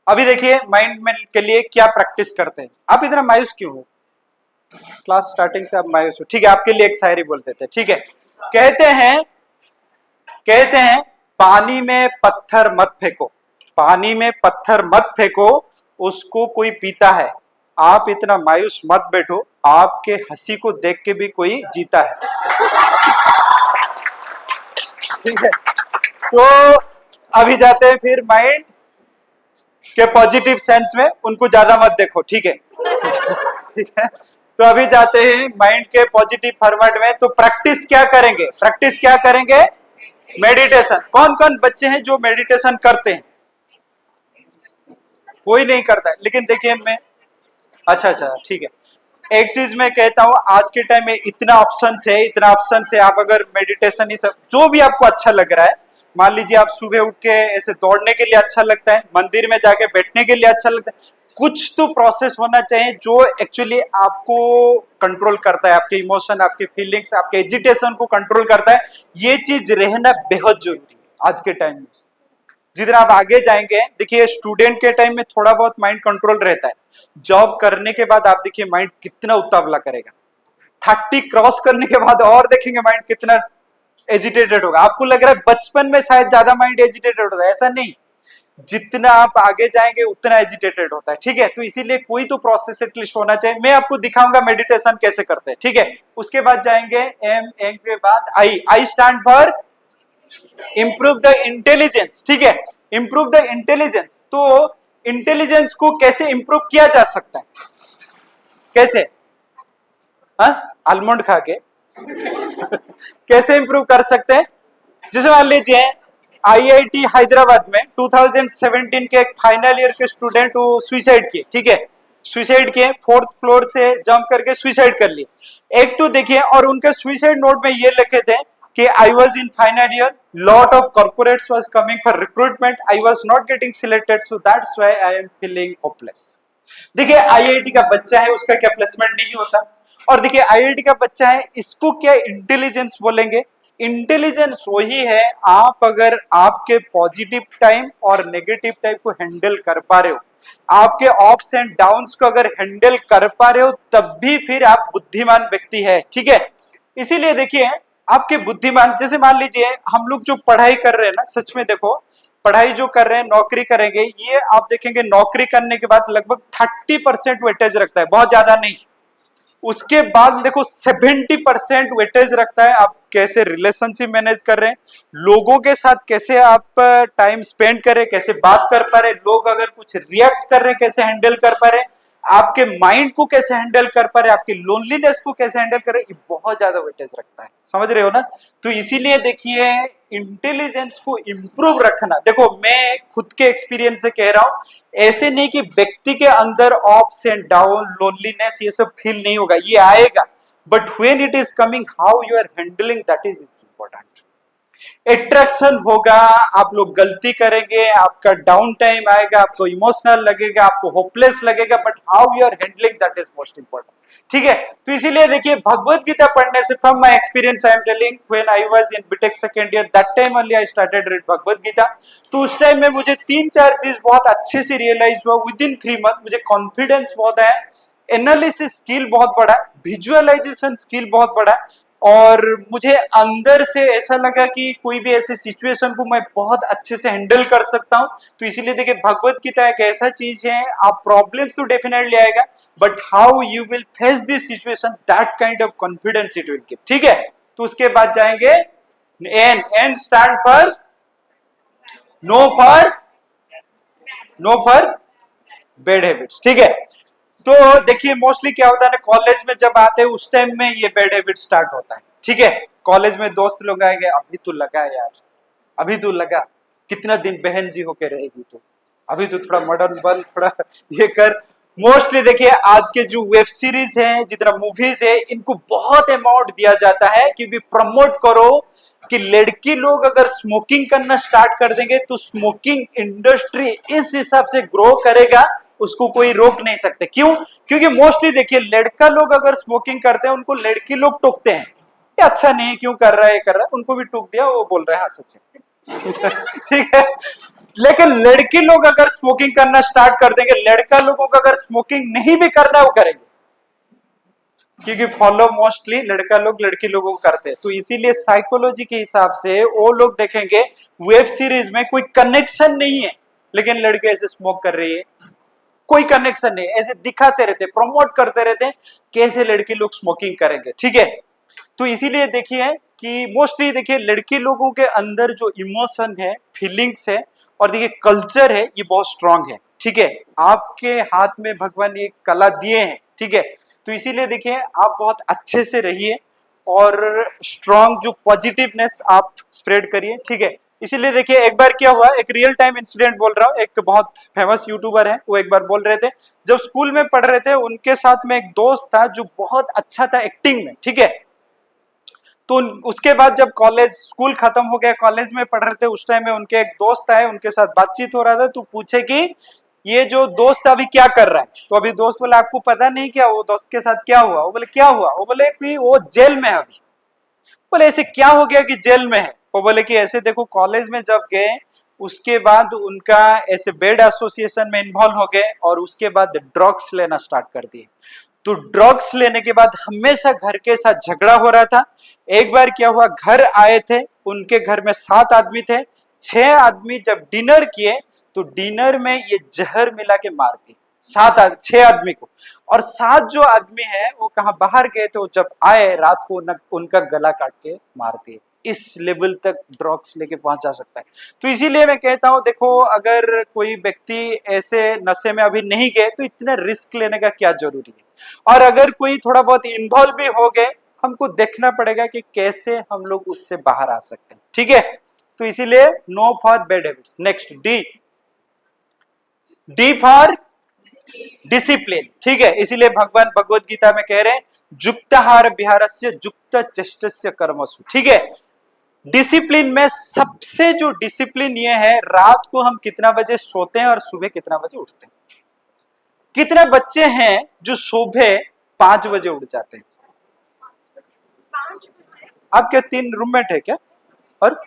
अभी देखिए माइंड में के लिए क्या प्रैक्टिस करते हैं। आप इतना मायूस क्यों हो? क्लास स्टार्टिंग से आप मायूस हो। ठीक है, आपके लिए एक शायरी बोलते थे। ठीक है, कहते हैं पानी में पत्थर मत फेंको, पानी में पत्थर मत फेंको, उसको कोई पीता है। आप इतना मायूस मत बैठो, आपके हंसी को देख के भी कोई जीता है। ठीक है, तो अभी जाते हैं फिर माइंड के पॉजिटिव सेंस में, उनको ज्यादा मत देखो। ठीक है, ठीक है। तो अभी जाते हैं माइंड के पॉजिटिव फॉर्मेट में। तो प्रैक्टिस क्या करेंगे? प्रैक्टिस क्या करेंगे? मेडिटेशन। कौन कौन बच्चे हैं जो मेडिटेशन करते हैं? कोई नहीं करता है, लेकिन देखिए मैं, अच्छा अच्छा ठीक है। एक चीज मैं कहता हूं, आज के टाइम में इतना ऑप्शन है, इतना ऑप्शन है। आप अगर मेडिटेशन ही सब जो भी आपको अच्छा लग रहा है, मान लीजिए आप सुबह उठ के ऐसे दौड़ने के लिए अच्छा लगता है, मंदिर में जाके बैठने के लिए अच्छा लगता है, कुछ तो प्रोसेस होना चाहिए जो एक्चुअली आपको कंट्रोल करता है, आपके इमोशन, आपके फीलिंग्स, आपके एजिटेशन को कंट्रोल करता है। ये चीज रहना बेहद जरूरी है आज के टाइम में। जितना आप आगे जाएंगे, देखिए स्टूडेंट के टाइम में थोड़ा बहुत माइंड कंट्रोल रहता है, जॉब करने के बाद आप देखिए माइंड कितना उतावला करेगा, 30 क्रॉस करने के बाद और देखेंगे माइंड कितना एजिटेटेड होगा। आपको लग रहा है बचपन में शायद ज्यादा माइंड एजिटेटेड होता है, ऐसा नहीं, जितना आप आगे जाएंगे उतना एजिटेटेड होता है। ठीक है, तो इसीलिए कोई तो प्रोसेस एटलीस्ट होना चाहिए। मैं आपको दिखाऊंगा मेडिटेशन कैसे करते हैं। ठीक है, उसके बाद जाएंगे एम के बाद आई stand for improve the intelligence. ठीक है, इंप्रूव द इंटेलिजेंस। तो इंटेलिजेंस को कैसे इंप्रूव किया जा सकता है? कैसे? आलमंड खा के कैसे इंप्रूव कर सकते हैं? जैसे मान लीजिए आईआईटी हैदराबाद में 2017 के एक फाइनल ईयर के स्टूडेंट वो सुसाइड किए। ठीक है, सुसाइड किए, 4th फ्लोर से जंप करके सुसाइड कर लिए। एक तो देखिए, और उनके सुसाइड नोट में ये लिखे थे कि I was in final year, lot of corporates was coming for recruitment, I was not getting selected, so that's why I am feeling hopeless. देखिए आईआईटी का बच्चा है, उसका क्या प्लेसमेंट नहीं होता। और देखिए आईआईटी का बच्चा है, इसको क्या इंटेलिजेंस बोलेंगे? इंटेलिजेंस वही है, आप अगर आपके पॉजिटिव टाइम और नेगेटिव टाइम को हैंडल कर पा रहे हो, आपके अप्स एंड डाउन्स को अगर हैंडल कर पा रहे हो, तब भी फिर आप बुद्धिमान व्यक्ति है। ठीक है, इसीलिए देखिए आपके बुद्धिमान, जैसे मान लीजिए हम लोग जो पढ़ाई कर रहे हैं ना, सच में देखो पढ़ाई जो कर रहे हैं, नौकरी करेंगे, ये आप देखेंगे नौकरी करने के बाद लगभग 30% वेटेज रखता है, बहुत ज्यादा नहीं। उसके बाद देखो 70% वेटेज रखता है आप कैसे रिलेशनशिप मैनेज कर रहे हैं, लोगों के साथ कैसे आप टाइम स्पेंड कर रहे हैं, कैसे बात कर पा रहे हैं, लोग अगर कुछ रिएक्ट कर रहे हैं कैसे हैंडल कर पा रहे हैं, आपके माइंड को कैसे हैंडल कर पा रहे हैं, आपकी लोनलीनेस को कैसे हैंडल कर रहे हैं, ये बहुत ज्यादा वेटेज रखता है। समझ रहे हो ना? तो इसीलिए देखिए इंटेलिजेंस को इंप्रूव रखना, देखो मैं खुद के एक्सपीरियंस से कह रहा हूं, ऐसे नहीं कि व्यक्ति के अंदर अप्स एंड डाउन, लोनलीनेस, ये सब फील नहीं होगा, ये आएगा, but when it is coming, how you are handling, that is important. Attraction होगा, आप लोग गलती करेंगे, आपका डाउन टाइम आएगा, आपको इमोशनल लगेगा, आपको होपलेस लगेगा, but how you are handling, that is most important. ठीक है, तो इसीलिए देखिए भगवत गीता पढ़ने से, from my experience I am telling, when I was in BTech second year, that time only I started read Bhagavad Gita. तो उस टाइम में मुझे 3-4 चीज बहुत अच्छे से रियलाइज हुआ, विद इन 3 मंथ मुझे कॉन्फिडेंस बहुत आया, एनालिसिस स्किल बहुत बढ़ा, विजुअलाइजेशन स्किल बहुत बढ़ा, और मुझे अंदर से ऐसा लगा कि कोई भी ऐसे सिचुएशन को मैं बहुत अच्छे से हैंडल कर सकता हूं। तो इसीलिए देखिए भगवत गीता एक ऐसा चीज है, आप प्रॉब्लम्स तो डेफिनेटली आएगा, but how you will face this situation, that kind of confidence it will give. ठीक है, तो उसके बाद जाएंगे N stand for no for bad habits. ठीक है, तो देखिए मोस्टली क्या होता है ना, कॉलेज में जब आते हैं उस टाइम में ये बैड हैबिट स्टार्ट होता है। ठीक है, कॉलेज में दोस्त लोग आएंगे, अभी तो लगा यार, अभी तो लगा, कितना दिन बहन जी होके रहेगी, तो अभी तो थोड़ा मॉडर्न बन, थोड़ा ये कर। मोस्टली देखिए आज के जो वेब सीरीज है, जितना मूवीज है, इनको बहुत अमाउंट दिया जाता है कि भी प्रमोट करो कि लड़की लोग अगर स्मोकिंग करना स्टार्ट कर देंगे तो स्मोकिंग इंडस्ट्री इस हिसाब से ग्रो करेगा, उसको कोई रोक नहीं सकते। क्यों? क्योंकि मोस्टली देखिए लड़का लोग अगर स्मोकिंग करते हैं, उनको लड़की लोग टोकते हैं, ये अच्छा नहीं है, क्यों कर रहा है, कर रहा है, उनको भी टोक दिया, वो बोल रहे हैं हाँ सच है। ठीक है, लेकिन लड़की लोग अगर स्मोकिंग करना स्टार्ट कर देंगे, लड़का लोगों को अगर स्मोकिंग नहीं भी करना वो करेंगे, क्योंकि फॉलो मोस्टली लड़का लोग लड़की लोगों को करते हैं। तो इसीलिए साइकोलॉजी के हिसाब से वो लोग देखेंगे वेब सीरीज में कोई कनेक्शन नहीं है, लेकिन लड़के ऐसे स्मोक कर रही है, कोई कनेक्शन नहीं, ऐसे दिखाते रहते, प्रमोट करते रहते कैसे लड़के लोग स्मोकिंग करेंगे। ठीक है, तो इसीलिए देखिए कि मोस्टली देखिए लड़के लोगों के अंदर जो इमोशन है, फीलिंग्स है, और देखिए कल्चर है, ये बहुत स्ट्रांग है। ठीक है, आपके हाथ में भगवान ये कला दिए हैं। ठीक है, तो इसीलिए देखिए आप बहुत अच्छे से रहिए और स्ट्रांग जो पॉजिटिवनेस आप स्प्रेड करिए। ठीक है, इसीलिए देखिए एक बार क्या हुआ, एक रियल टाइम इंसिडेंट बोल रहा हूँ, एक बहुत फेमस यूट्यूबर है, वो एक बार बोल रहे थे, जब स्कूल में पढ़ रहे थे, उनके साथ में एक दोस्त था जो बहुत अच्छा था एक्टिंग में। ठीक है, तो उसके बाद जब कॉलेज स्कूल खत्म हो गया, कॉलेज में पढ़ रहे थे, उस टाइम में उनके एक दोस्त आए, उनके साथ बातचीत हो रहा था, तो पूछे कि ये जो दोस्त अभी क्या कर रहा है। तो अभी दोस्त बोला आपको पता नहीं क्या वो दोस्त के साथ क्या हुआ। वो बोले क्या हुआ? वो बोले कि वो जेल में है अभी। बोले ऐसे क्या हो गया कि जेल में है? वो बोले कि ऐसे देखो कॉलेज में जब गए उसके बाद उनका ऐसे बेड एसोसिएशन में इन्वॉल्व हो गए और उसके बाद ड्रग्स लेना स्टार्ट कर दिए। तो ड्रग्स लेने के बाद हमेशा घर के साथ झगड़ा हो रहा था। एक बार क्या हुआ, घर आए थे, उनके घर में 7 आदमी थे, 6 आदमी जब डिनर किए तो डिनर में ये जहर मिला के मार दी 6 आदमी को। और 7 जो आदमी है वो कहाँ बाहर गए थे, वो जब आए रात को उनका गला काट के मार दिए। इस लेवल तक ड्रग्स लेके पहुंचा सकता है। तो इसीलिए मैं कहता हूं देखो अगर कोई व्यक्ति ऐसे नशे में अभी नहीं गए तो इतना रिस्क लेने का क्या जरूरी है, और अगर कोई थोड़ा बहुत इन्वॉल्व भी हो गए, हमको देखना पड़ेगा कि कैसे हम लोग उससे बाहर आ सकते हैं। ठीक है, तो इसीलिए no for bad habits. Next D for discipline. ठीक है, इसीलिए भगवान भगवत गीता में कह रहे हैं युक्ताहार विहारस्य युक्त चेष्टस्य कर्मसु। ठीक है, डिसिप्लिन में सबसे जो डिसिप्लिन ये है, रात को हम कितना बजे सोते हैं और सुबह कितना बजे उठते हैं। कितने बच्चे हैं जो सुबह 5 बजे उठ जाते हैं? आपके 3 रूममेट है क्या? और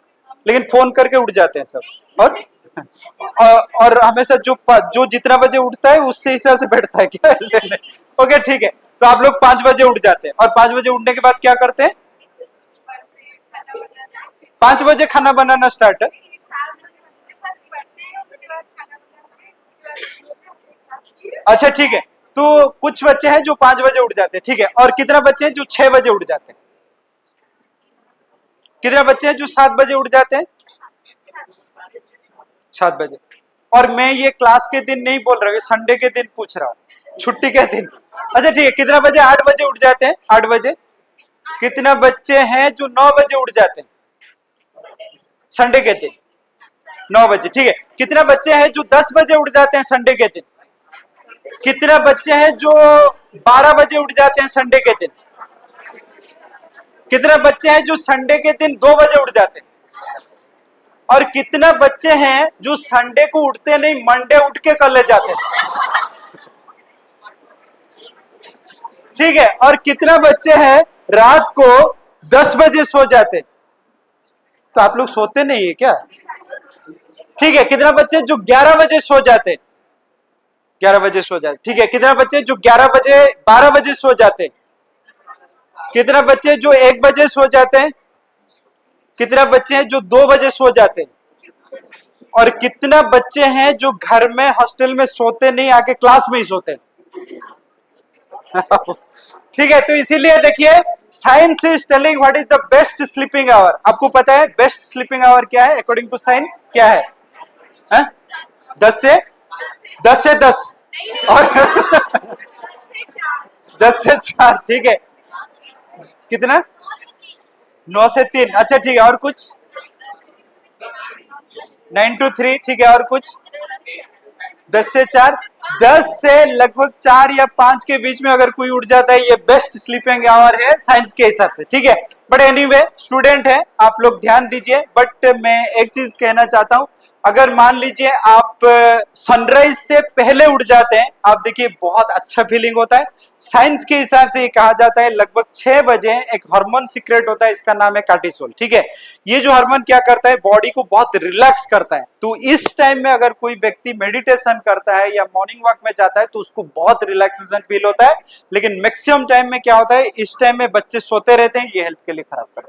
लेकिन फोन करके उठ जाते हैं सब, और हमेशा जो जितना बजे उठता है उससे हिसाब से बैठता है क्या? ऐसे नहीं। ओके ठीक है, तो आप लोग 5 बजे उठ जाते हैं और 5 बजे उठने के बाद क्या करते हैं? 5 बजे खाना बनाना स्टार्ट है। अच्छा ठीक है, तो कुछ बच्चे हैं जो 5 बजे उठ जाते हैं। ठीक है, और कितना बच्चे हैं जो 6 बजे उठ जाते हैं? कितने बच्चे हैं जो 7 बजे उठ जाते हैं? 7 बजे। और मैं ये क्लास के दिन नहीं बोल रहा हूँ, संडे के दिन पूछ रहा हूँ, छुट्टी के दिन। अच्छा ठीक है, कितना बजे? 8 बजे उठ जाते हैं। 8 बजे। कितना बच्चे हैं जो 9 बजे उठ जाते हैं? संडे के दिन 9 बजे, ठीक है। कितने बच्चे हैं जो 10 बजे उठ जाते हैं संडे के दिन? कितने बच्चे हैं जो 12 बजे उठ जाते हैं संडे के दिन? कितने बच्चे हैं जो संडे के दिन 2 बजे उठ जाते हैं? और कितने बच्चे हैं जो संडे को उठते नहीं, मंडे उठ के कॉलेज जाते हैं? ठीक है। और कितने बच्चे हैं रात को 10 बजे सो जाते? तो आप लोग सोते नहीं है क्या? ठीक है। कितने बच्चे जो 11 बजे सो जाते? 11 बजे सो जाते, ठीक है। कितने बच्चे जो 11 बजे 12 बजे सो जाते? कितने बच्चे जो 1 बजे सो जाते हैं? कितने बच्चे हैं जो 2 बजे सो जाते हैं? और कितने बच्चे हैं जो घर में हॉस्टल में सोते नहीं, आके क्लास में ही सोते हैं? ठीक है। तो इसीलिए देखिए, science is telling what is the best sleeping hour. आपको पता है बेस्ट स्लीपिंग आवर क्या है अकॉर्डिंग टू साइंस? क्या है? 10 से 10 और 10 से 4, ठीक है। कितना? 9 से 3, अच्छा ठीक है। और कुछ? 9 to 3, ठीक है। और कुछ? 10 से 4, 10 से लगभग 4 या 5 के बीच में अगर कोई उठ जाता है, ये बेस्ट स्लीपिंग आवर है साइंस के हिसाब से, ठीक है। बट एनीवे स्टूडेंट है, आप लोग ध्यान दीजिए। बट मैं एक चीज कहना चाहता हूं, अगर मान लीजिए आप सनराइज से पहले उठ जाते हैं, आप देखिए बहुत अच्छा फीलिंग होता है। साइंस के हिसाब से ये कहा जाता है लगभग 6 बजे एक हार्मोन सीक्रेट होता है, इसका नाम है कार्टिसोल, ठीक है। ये जो हार्मोन क्या करता है, बॉडी को बहुत रिलैक्स करता है। तो इस टाइम में अगर कोई व्यक्ति मेडिटेशन करता है या मॉर्निंग वॉक में जाता है तो उसको बहुत रिलैक्सेशन फील होता है। लेकिन मैक्सिमम टाइम में क्या होता है, इस टाइम में बच्चे सोते रहते हैं, ये हेल्थ के लिए खराब करता है।